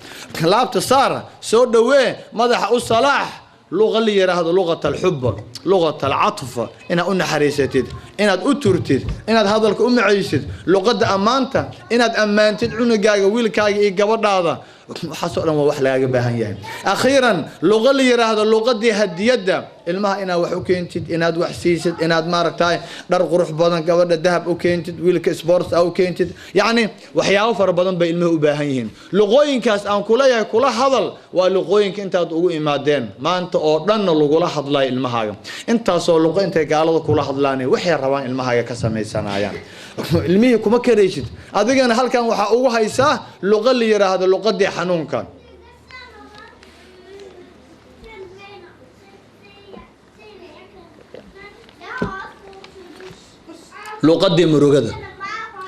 laabta saar soo dhawee madaxa u salaax luqa la yiraahdo luqata alxub luqata alcatf inaad u naxariisatid inaad u turtid inaad hadalka u macaysid luqada amaanta inaad ammaantid cunugaaga wiilkaaga iyo gabadhaada waxaasoo dhan waa wax lagaaga baahan yahay akhiiran luqa la yiraahdo luqadii hadiyada ilmaha inaad wax u keentid inaad wax siisid inaad maaragtay dhar qurux badan gabadha dahab u keentid wiilka sports u keentid yacni waxyaabo fara badan bay ilmaha u baahan yihiin luqooyinkaas aan kuleeyahay kula hadal waa luqooyinka intaad ugu imaadeen maanta oo dhanna lagula hadlayo ilmahaaga intaasoo luqo intay gaalada kula hadlaan waxay rabaan ilmahaaga ka samaysanayaan ilmihii kuma karaysid adigana halkan waxaa ugu haysaa luqa la yiraahdo luqadii xanuunka luqadii murugada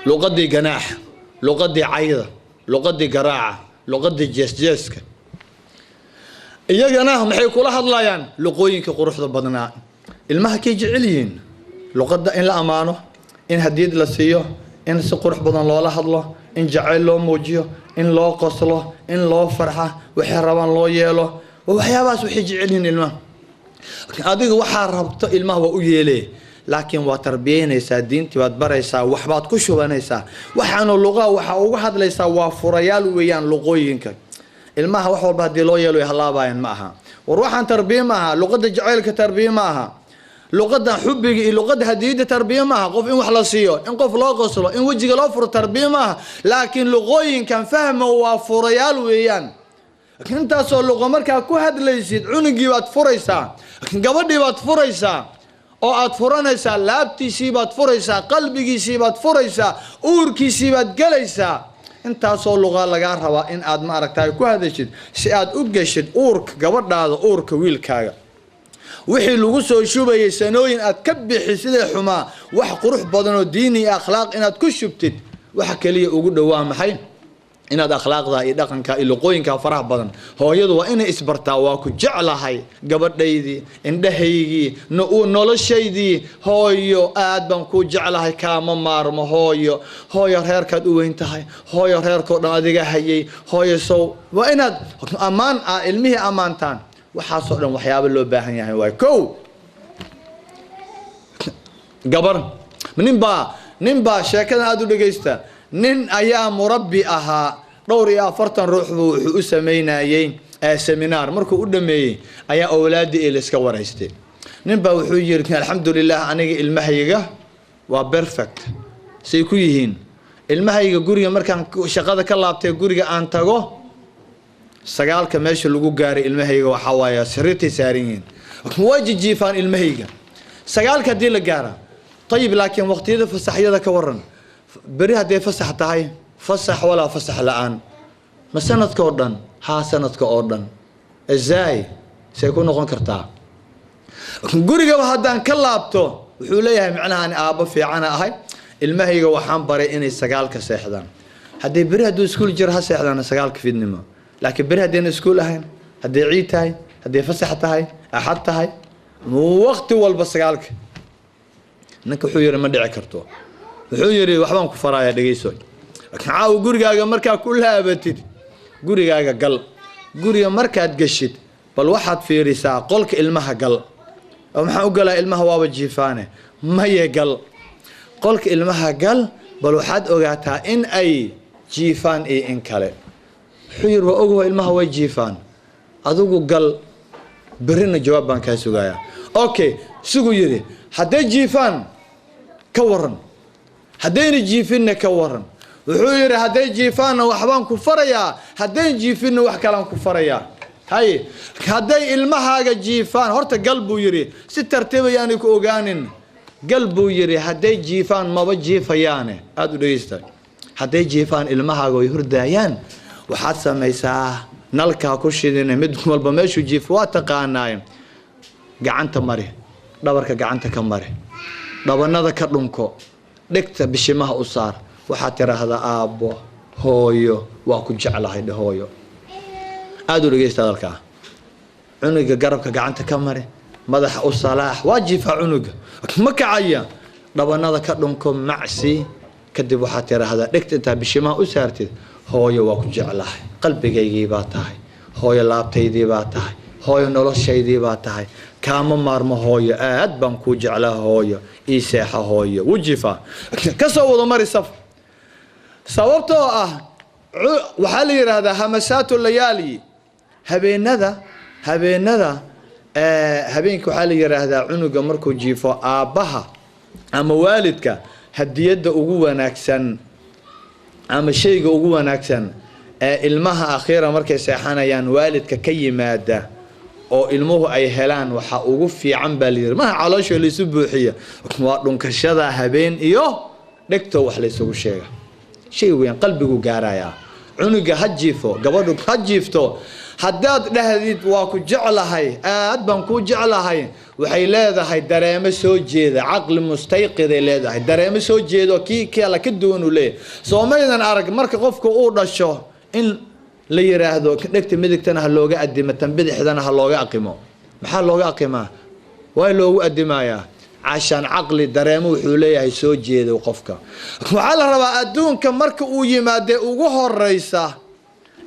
luqadii ganaaxa luqadii cayda luqadii garaaca luqadii jeesjeeska iyagana maxay kula hadlayaan luqooyinka quruxda badnaa ilmaha kay jecel yihiin luqada in la amaano in hadiyad la siiyo in si qurux badan loola hadlo in jacayl loo muujiyo in loo qoslo in loo farxa waxay rabaan loo yeelo waxyaabahaas waxay jecel yihiin ilmaha adiga waxaa rabto ilmaha waa u yeelee laakiin waa tarbiyeynaysaa diintii baad baraysaa waxbaad ku shubanaysaa waxaana luqaa waxaa uga hadlaysaa waa furayaal weeyaan luqooyinka ilmaha wax walba haddii loo yeelo way halaabayaan ma aha war waxaan tarbiye ma aha luqada jacaylka tarbiye ma aha luqada xubbiga iyo luqada hadiyada tarbiye ma aha qof in wax la siiyo in qof loo qoslo in wejiga loo furo tarbiye ma aha laakiin luqooyinkan fahma waa furayaal weeyaan intaasoo luqo markaa ku hadlaysid cunugii baad furaysaa gabadhii baad furaysaa oo aad furanaysaa laabtiisii baad furaysaa qalbigiisii baad furaysaa uurkiisii baad gelaysaa intaasoo luqa lagaa rabaa in aad maaragtay ku hadashid si aad u gashid uurka gabadhaada uurka wiilkaaga wixii lagu soo shubayay sanooyin aad ka bixisidee xumaa wax qurux badan oo diini iyo akhlaaq inaad ku shubtid waxa kaliya ugu dhowaa maxay inaad akhlaaqda iyo dhaqanka iyo luqooyinka faraha badan hooyadu waa inay isbartaa waa ku jeclahay gabadhaydii indhahaygii noloshaydii hooyo aad baan ku jeclahay kaama maarmo hooyo reerkaad u weyn tahay hooyo reerkoo dhan adiga hayay hooyo sow waa inaad ammaan ilmihii ammaantaan waxaasoo dhan waxyaabo loo baahan yahay waay kow gabar ninbaa sheekadan aad u dhegaysta nin ayaa murabbi ahaa dhowr iyo 40 ruux buu wuxuu u sameynayay seminar markuu u dhameeyay ayaa awlaadii ee iska waraystay ninbaa wuxuu yiri alxamdulillah aniga ilmahayga waa perfect say ku yihiin ilmahayga guriga markaan shaqada ka laabtay guriga aan tago sagaalka meesha lagu gaaray ilmahayga waxa waaya sariirtay saaran yihiin wajijiifaan ilmahayga sagaalka hadii la gaara طيب laakiin waqtiyada fasaxyada ka waran bari haday fasax tahay fasax wala fasax la'aan ma sanadka oo dhan ha sanadka oo dhan azay say ku noqon kartaa guriga hadaan ka laabto wuxuu leeyahay macnaha aan aabo fiican ahay ilmahayga waxaan baray inay sagaalka seexdaan haday bari haduu iskuul jir ha seexdaan sagaalka fidnimo laakiin bari hadeen iskuul ahayn haday ciid tahay haday fasax tahay ahad tahay waqti walba sagaalka ninka wuxuu yiri ma dhici karto wuxuu yiri waxbaan ku faraaya dhageyso caaw gurigaaga markaa ku laabatid gurigaaga gal guriga markaad gashid bal waxaad fiirisaa qolka ilmaha gal oo maxaa u galaa ilmaha waaba jiifaane maye gal qolka ilmaha gal bal waxaad ogaataa in ay jiifaan iyo in kale wuxuu yiri waa ogow ilmaha way jiifaan adigu gal برينا جواب بان كاسوغايا اوكي سوغو يري حدي جيفان كورن حدين جيفين كورن وحو يري حدي جيفان وحبان كفريا حدين جيفين وح كلام كفريا هاي حدي المهاجا جيفان هورتا قلبو يري سي ترتيب يعني كو اوغانين قلبو يري حدي جيفان ما بجيفيانه ادو ديستا حدي جيفان المهاجا يهردايان waxaad samaysaa nalka ku shidina mid walba meeshu jiif waa taqaanaay gacanta mari dhabarka gacanta ka mari dhabanada ka dhunko dhigta bishimaha u saar waxaad tiraahdaa aabo hooyo waa ku jeclahay dhe hooyo aad u dhegeysta hadalkaa cunuga garabka gacanta ka mare madaxa u salaax waa jiifaa cunuga ma kacaya dhabanada ka dhunko macsi kadib waxaad tiraahdaa dhegta intaa bishimaha u saartid hooyo waa ku jeclahay qalbigaygii baa tahay hooyo laabtaydii baa tahay hooyo noloshaydii baa tahay kaama maarmo hooyo aad baan kuu jeclaa hooyo ii seexa hooyo wujifa ka soo wada mari saf sababtoo ah waxaa la yidhaahdaa hamasaatu layaali habeenada habeenka waxaa la yidhaahdaa cunuga markuu jiifo aabbaha ama waalidka hadiyadda ugu wanaagsan ama shayga ugu wanaagsan ee ilmaha akhiira markay seexanayaan waalidka ka yimaada oo ilmuhu ay helaan waxa ugu fiican baa la yidhi maha caloosha laysu buuxiya waa dhunkashada habeen iyo dhegto wax laysugu sheega shay weyn qalbigu gaarayaa cunuga ha jiifo gabadhu ha jiifto haddaad dhahdid waa ku jeclahay aad baan kuu jeclahay waxay leedahay dareemo soo jeeda caqli mustayqiday leedahay dareemo soo jeedo kii kala ka duwan u leeyahay soomaydan arag marka qofku uu dhasho in la yiraahdo dhegta midigtana ha looga adimo tan bidixdana ha looga aqimo maxaa looga aqimaa waa loogu adimayaa عشان عقلي dareemo wuxuu leeyahay soo jeedo qofka waxa la rabaa adduunka marka uu yimaado ugu horeysa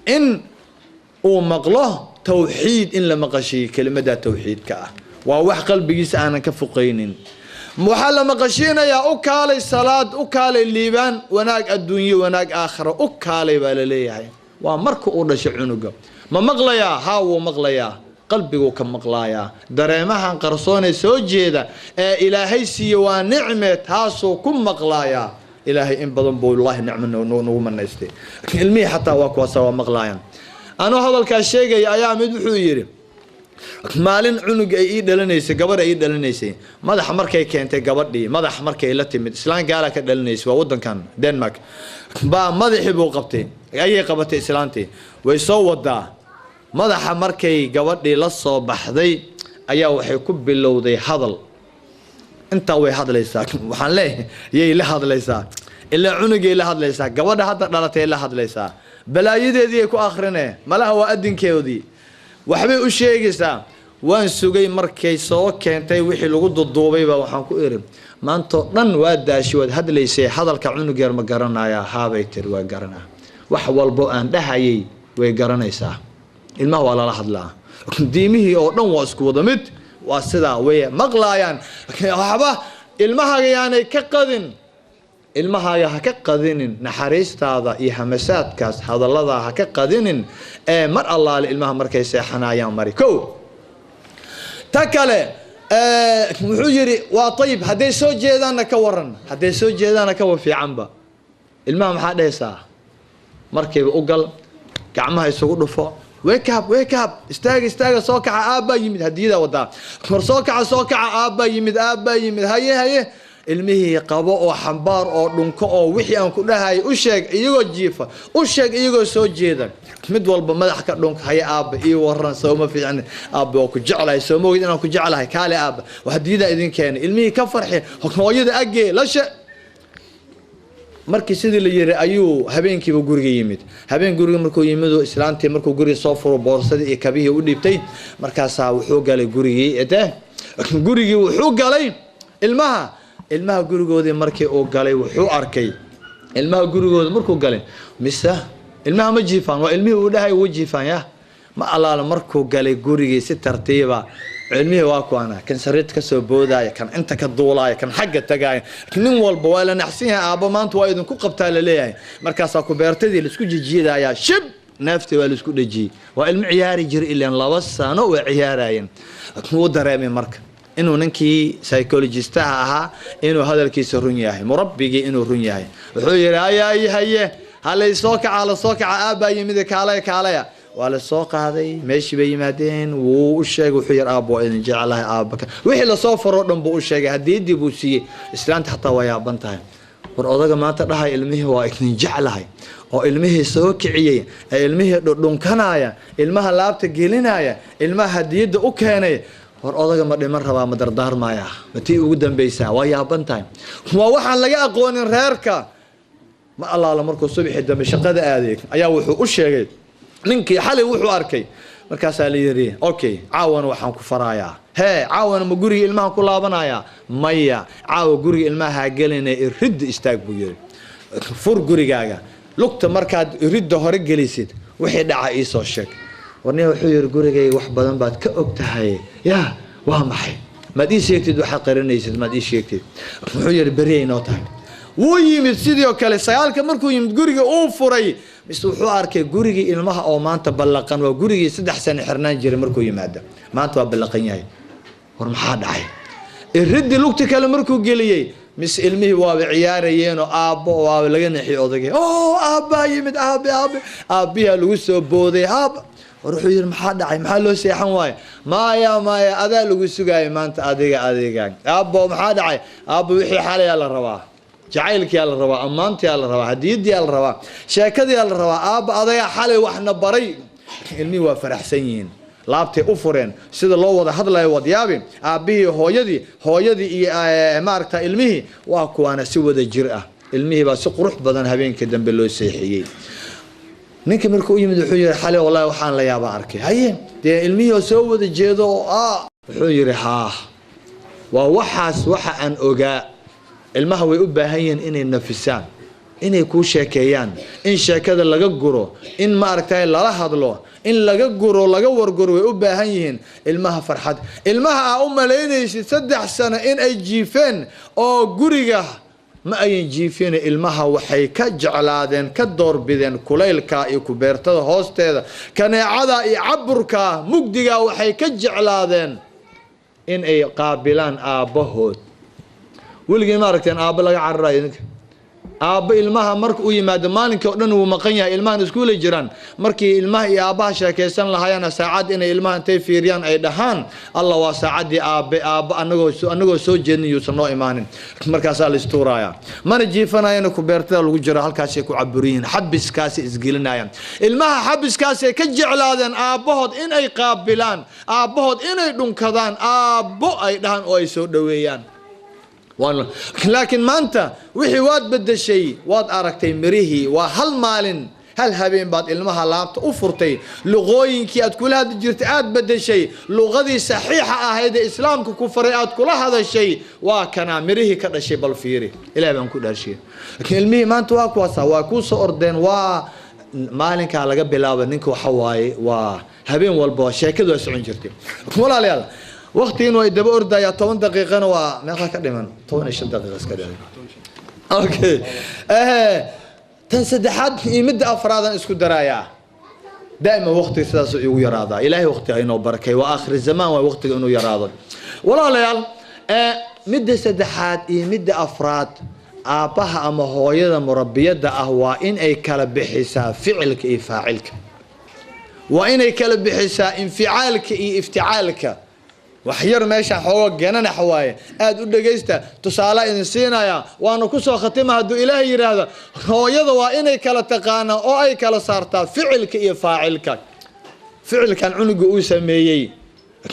in uu maqlo tawxiid in la maqashiyo kelimada tawxiidka ah waa wax qalbigiisa aanan ka fuqeynin waxa la maqashinayaa u kaalay salaad u kaalay liibaan wanaag adduunyo wanaag aakhiro u kaalay baa la leeyahay waa marka uu dhasho cunuga ma maqlayaa haa wuu maqlayaa qalbigu ka maqlaaya dareemahan qarsoonay soo jeeda ee ilaahay siiyo waa nicme taasoo ku maqlaaya ilaahay in badan buu ilaahay nicmo nagu manaystay ilmihi xataa waa kuwa soo maqlaayaan anoo hadalka sheegay ayaa mid wuxuu yiri maalin cunug ay ii dhalanaysay gabar ay ii dhalanaysay madax markay keentay gabadhii madax markay la timid islaan gaala ka dhalanaysay waa wadankan Denmark baa madaxii buu qabtay ayay qabatay islaantii way soo wadaa madaxa markay gabadhii la soo baxday ayaa waxay ku bilowday hadal inta way hadlaysaa waxaan leeyahay yey la hadlaysaa ilaa cunugay la hadlaysaa gabadha hadda dhalatay la hadlaysaa balaayadeedii ku akhrinay malaha waa adinkeedii waxbay u sheegaysaa waan sugay markay soo keentay wixii lagu duduubay baa waxaan ku iri maanta dhan waa daashi wad hadlaysay hadalka cunug yar ma garanaya haabay tir waa garanaa wax walbo aan dhahayay way garanaysaa ilmaha waa la hadlaa diimihii oo dhan waa isku wada mid waa sida way maqlaayaan waxba ilmaha yaanay ka qadin ilmaha ha ka qadinin naxariistaada iyo hamasaadkaas hadallada ha ka qadinin ee mar allaale ilmaha markay seexanayaan mari ko takale wuxuu yiri waa tayib haday soo jeedaana ka waran haday soo jeedaana ka wafiicanba ilmaha maxaa dheesaa markay u gal gacmaha isugu dhufo wake up istaaga soo kaca aabba yimid hadiyada wada kor soo kaca aabba yimid haye ilmihi qabo oo xambaar oo dhunko oo wixii aan ku dhahay u sheeg iyagoo jiifa u sheeg iyagoo soo jeeda mid walba madax ka dhunka haye aabba ii waran soo ma fiican aabba oo ku jeclahay soo moogid inaan ku jeclahay kaale aabba waa hadiyada idin keenay ilmihi ka farxi hooyada agee la markii sidii la yiri ayuu habeenkiiba guriga yimid guriga markuu yimid islaantii markuu guriga soo furo boorsadii iyo kabihii u dhibtay markaas wuxuu galay gurigii wuxuu galay ilmaha gurigoodii markii uu galay wuxuu arkay ilmaha gurigooda markuu galay mise ilmaha ma jiifaan waa ilmihii uu dhahay uu jiifaan ya ma alaala markuu galay gurigii si tartiiba ilmihi waa kuwana kan sarid ka soo boodaya kan inta ka duulaya kan xagga tagaaya nin walba waa la naxsiin aaba maanta waa idin ku qabtaa la leeyahay markaas ku beertadii la isku jijiidaya shib nafti waa la isku dhajiyay waa ilmi ciyaari jir ilaan 2 sano waa ciyaarayeen uu dareemay marka inuu ninkii psychologist ahaa inuu hadalkiisa run yahay murabbigi inuu run yahay wuxuu yiri haye halay soo kaca aaba yimid kaalaya wala soo qaaday meeshii bay yimaadeen wuu u sheegay wuxuu yar aabbo in jecelahay aabaka wixii la soo faro dhan buu u sheegay hadii buu siiyay islaanta xataa waa yaaban tahay war odaga maanta dhahay ilmihi waa idin jecelahay oo ilmihi soo kiciyay ilmihi dhunkanaya ilmaha laabta gelinaya ilmaha hadiyada u keenay war odaga ma dhiman rabaa ma dardaarmaya matii ugu dambaysaa waa yaaban tahay waa waxaan laga aqoonin reerka ma allaala markuu subaxii dambe shaqada aaday ayaa wuxuu u sheegay ninkii xalay wuxuu arkay markaasaa la yidhi okay caawana waxaan ku farayaa hee caawana ma guriga ilmaha ku laabanayaa maya caawa guriga ilmaha ha gelinee iridda istaag buu yidhi fur gurigaaga lugta markaad iridda hore gelisid wixii dhaca ii soo sheeg warniya wuxuu yidhi gurigayga wax badan baad ka og tahay yaa waa maxay maad ii sheegtid waxaad qarinaysid maad ii sheegtid wuxuu yidhi beriyay noo tahay wuu yimid sidii oo kale sagaalka markuu yimid guriga uu furay mise wuxuu arkay gurigii ilmaha oo maanta ballaqan waa gurigii 3 sano xirnaan jiray markuu yimaado maanta waa ballaqan yahay war maxaa dhacay iriddi lugta kale markuu geliyay mis ilmihii waaba ciyaarayeen oo aabbo waaba laga naxiyay odagay oo aabba yimid aabbiyaa lagu soo booday aabba war wuxuu yidhi maxaa dhacay maxaa loo seexan waaye maya adaa lagu sugaayay maanta adiga aabbo maxaa dhacay aabbo wixii xalayaa la rabaa jacaylkiyaa la rabaa ammaantiyaa la rabaa hadiyadiyaa la rabaa sheekadiyaa la rabaa aabba adagaa xalay waxna baray ilmihii waa faraxsan yihiin laabtay u fureen sida loo wada hadlayo wadyaabin aabbihii hooyadii iyo maaragta ilmihii waa kuwaana si wada jir ah ilmihii baa si qurux badan habeenka dambe loo seexiyey ninkii markuu u yimid wuxuu yidhi xalay wallahi waxaan la yaabaa arkay haye dee ilmihii oo soo wada jeedo oo wuxuu yidhi haa waa waxaas waxa aan ogaa ilmaha way u baahan yihiin inay nafisaan inay kuu sheekeeyaan in sheekada laga guro in maaragtay lala hadlo in laga guro laga warguro way u baahan yihiin ilmaha farxad ilmaha aa u malaynaysid 3 sano in ay jiifeen oo guriga ma ayan jiifin ilmaha waxay ka jeclaadeen ka doorbideen kulaylka iyo kubeertada hoosteeda kaneecada iyo caburka mugdiga waxay ka jeclaadeen in ay qaabilaan aabbahood weligii ma aragteen aabba laga cararayo idinka aabba ilmaha marka uu yimaado maalinka oo dhan uu maqan yahay ilmahan iskuulay jiraan markii ilmaha iyo aabbaha sheekaysan lahaayeen saacad inay ilmaha intay fiiriyaan ay dhahaan alla waa saacadii aabba anagoo soo jeedin yuusan noo imaanin markaasaa la istuurayaa mana jiifanayana kubeertada lagu jiro halkaasay ku caburiyiin xabiskaasay isgelinayaan ilmaha xabiskaasay ka jeclaadeen aabbahood in ay qaabilaan aabbahood inay dhunkadaan aabbo ay dhahaan oo ay soo dhoweeyaan laakiin maanta wixii waad bedeshay waad aragtay mirihii waa hal maalin hal habeen baad ilmaha laabta u furtay luqooyinkii aad kula hadli jirtay aad bedeshay luqadii saxiixa ahayd ee islaamka ku faray aad kula hadashay waa kana mirihii ka dhashay bal fiiri ilaahay baan ku dhaarshay ilmihii maanta waa kuwaasa waa ku soo ordeen waa maalinka laga bilaabo ninka waxa waaye waa habeen walba sheekadu socon jirtay walaalayaal وقتي إنه يدبر أردا يا 10 دقيقة ما خا كدمن 15 دقيقة اسكدمن أوكي تنسد حد يمد أفرادا اسكو درايا دائما وقتي ساس يرادا إلهي وقتي إنه بركة وآخر الزمان ووقتي إنه يرادا ولا ليال مد سدحات يمد أفراد آبها أما هو يدا مربية دا أهوا إن أي كلب بحساب فعلك إي فاعلك وإن أي كلب بحساب انفعالك إي افتعالك وحير ماشي حوق جنان حواي أدو دقيسته تصالح إنسان يا وأنا كسر ختمها دو إلهي هذا هو يضوى إني كلا تقانا أو أي كلا صارتا فعلك إيه فاعلك فعل كان عنق وسميي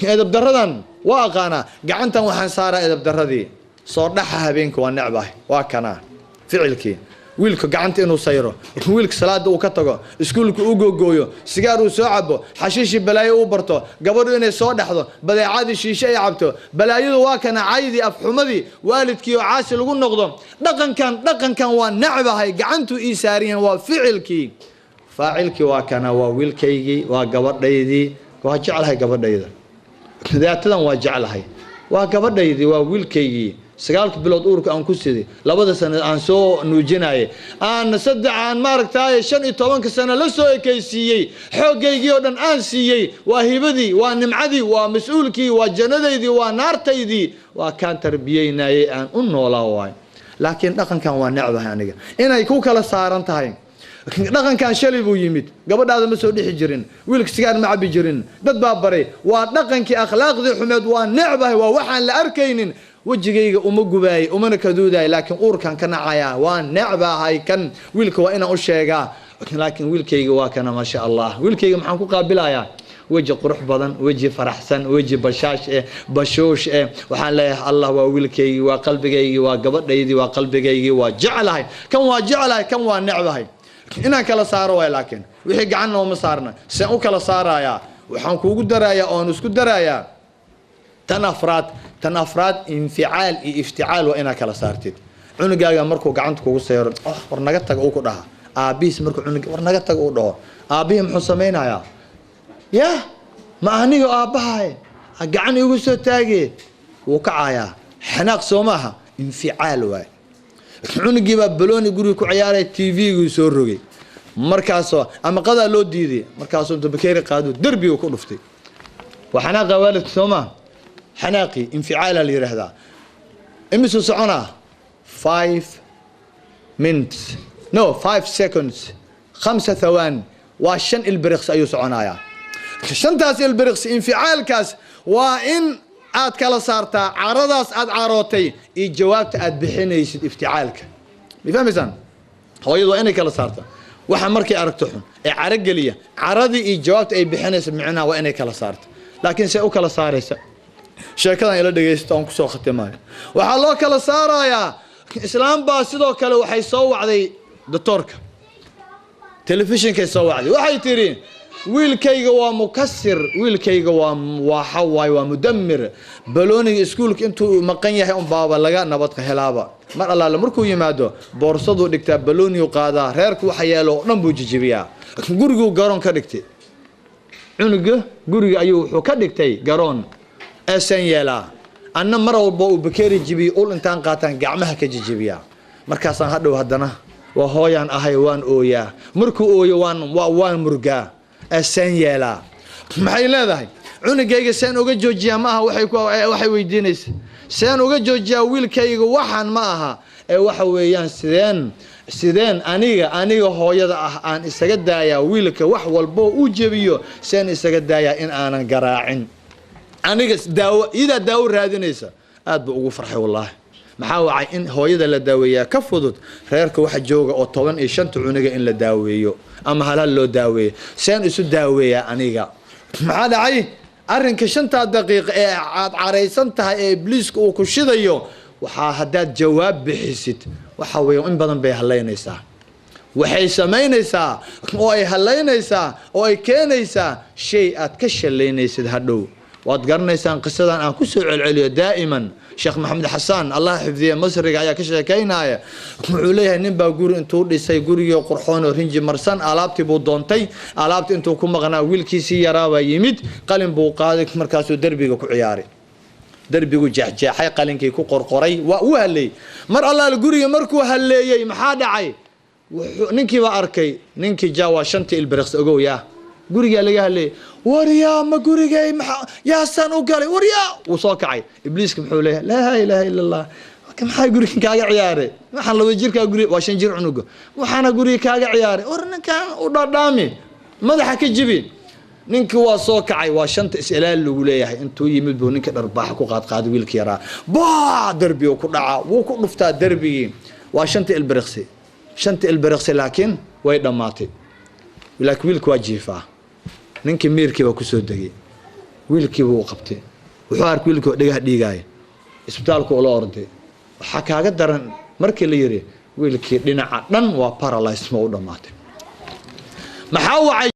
إذا بدردان واقانا قعنت وحن صار إذا بدردي صار نحها بينك والنعبة واكنا فعلك ويلك قعنت إنه صيره ويلك صلاة وكتجا سكولك أوجو جويو سجارو سعبه حشيش بلاي أوبرتو قبلوا إنه صاد حضر بدأ عادي شيء يعبته بلايو واكنا عايدي أفحمدي والدك يعاسل وقول نقضم دقن كان والنعبة هاي قعنتو إيساريا وفعلك فاعلك واكنا وويلكيجي وقبر ديدي وهجعلها قبر ديدا ذاتنا وجعلها وقبر ديدي وويلكيجي سقالك بلود أورك أن كسيدي لابد سنة أن سو نوجيناي أن نصدق عن ماركتاي 15 سنة لسه كيسيي حقيقي ودن أن سيي وهبدي ونمعدي ومسؤولكي وجنديدي ونارتيدي وكان تربييناي أن ولا واي لكن دقن كان ونعبه يعني إن يكون كلا صارن تاين دقن كان شلي بو يميد قبل هذا ما سو دخي جيرين ويلك سيجار ما عبي جيرين دد بابري ودقنكي أخلاق ذي حمد ونعبه ووحن لأركينين وجهيga uma gubaay uma kaduuday laakiin uurkan kana caya waan necbahay kan wiilka waa ina u sheegaa laakiin wiilkayga waa kana ma sha Allah wiilkayga maxaan ku qaabilayaa وجه قروح بدن وجه فرحسن وجه بشاش بشوش وحان له الله وويلكي وقلبي وقبضيدي وقلبي وجعلها كم وجعلها كم ونعبها إنا كلا صاروا لكن وحي قعنا وما صارنا سأو كلا صارايا وحان كوغو درايا أو نسكو درايا تنافراد انفعال افتعال وإنا كلا صارتid cunugaaga markuu gacanta kugu seero war naga tag oo ku dhaha aabiis markuu cunug war naga tag oo dhaho aabihi muxuu sameeynayaa ya ma aniga aabahay gacan igu soo taagay wuu kacayaa xanaaq Soomaha inficaal waay cunugii baa balooni guriga ku ciyaaray TV-gu soo rogay markaas ama qada loo diiday markaas intuu bakeeri qaado darbiga ku dhuftay waxana waalid Soomaha xanaaqi inficaal la yiraahdaa imisu soconaa 5 minutes no 5 seconds 5 ثواني وشن البرقس أيو سعنايا شن تاس البرقس انفعال كاس وإن آد كلا صارتا عرضاس آد عروتي الجواب تأد بحينيس افتعالك بفهم إنسان هو يضو إني كلا صارتا وحمركي أركتحن عرق لي عرضي الجواب تأي بحينيس معنا وإني كلا صارت لكن سأو كلا صاريس شاكلا إلى دقيستون كسو ختماي وحالو كلا صارايا إسلام باسدو كلا وحي صوع علي دكتورك تلفزيون كي صوع علي وحي تيرين wiilkayga waa mukasir wiilkayga waa xawaay waa mudamir baloniga iskuulka intuu maqan yahay un baaba laga nabad ka helaaba mar alla markuu yimaado boorsadu dhigtaa baloniga qaada reerku waxa yeelo dhan buu jijibiyaa gurigu garoon ka dhigtay cunuga guriga ayuu wuxuu ka dhigtay garoon asan yeela anna mar walba uu bakeeri jibi ul intaan qaataan gacmaha ka jijibiyaa markaasaan hadhow hadana waa hooyaan ahay waan ooyaa markuu ooyo waan murgaa أسان يلا محيلا ذا عنقيق سان أوجا جوجيا معها وحي ويدينيس سان أوجا جوجيا ويل كيغ وحن معها وحويان سيدان أنيغا هو يدا أن استجد دايا ويلك وحول بو وجبيو سان استجد دايا إن أنا قراعين أنيغا إذا داور هذه نيسا أدبو فرحي والله محاوعي إن هو يدا لداوية كفضت غيرك واحد جوجا أو طبعا إيشان تعنقا إن لداويو أما هلا لو داوية سان إسو داوية أنيقا هذا عي أرنك شنتا دقيقة عاد عريسنتها إبليسك وكشيديو وحا هداد جواب بحسيت وحاويو إن بدن بي هلاينيسا وحي سمينيسا وأي هلاينيسا وأي كينيسا شيء أتكشل لينيسد هدو وأتقرنيسان قصدا أن كسو العليو دائما شيخ محمد حسان الله حفظيه مصر يا كشة كيناية عليها نبى جور انتو لسه جوري قرحان ورنجي مرسان علابتي بودونتي علابتي انتو كم غنا ويلكيسي يراوا يمد قلم بوقادك مركزو دربي كعياري دربي جحجح حي قلن كي قرقري وهلي مر الله الجوري مركو هلي محاد عي ننكي واركي ننكي جوا شنتي البرقس اجو يا guriga laga hadlay wariya ma gurigay ya san u galay wariya وصوكعي ابليس muxuu leeyahay la ilaha illa allah kam xay guriga kaaga ciyaaray waxaan laba jirka guriga waa shan jir cunuga waxaana guriga kaaga ciyaaray ornankan u dhadhaami madaxa ka jibi ninka waa soo kacay waa shanta is-ilaal lagu leeyahay intuu yimid buu ninka dharbaax ku qaad wiilka yaraa baa darbi ku dhaca wuu ku dhuftaa darbigi waa shanta ilbirqsi laakiin way dhamaatay laakiin wiilku waa jiifaa ninkii miirkii baa ku soo degay wiilkii buu qabtay wuxuu arkay wiilkii dhagaha dhiigay isbitaalku ula orday waxa kaaga daran markii la yiri wiilkii dhinaca dhan waa paralyzed ma u dhamaatay maxaa wacay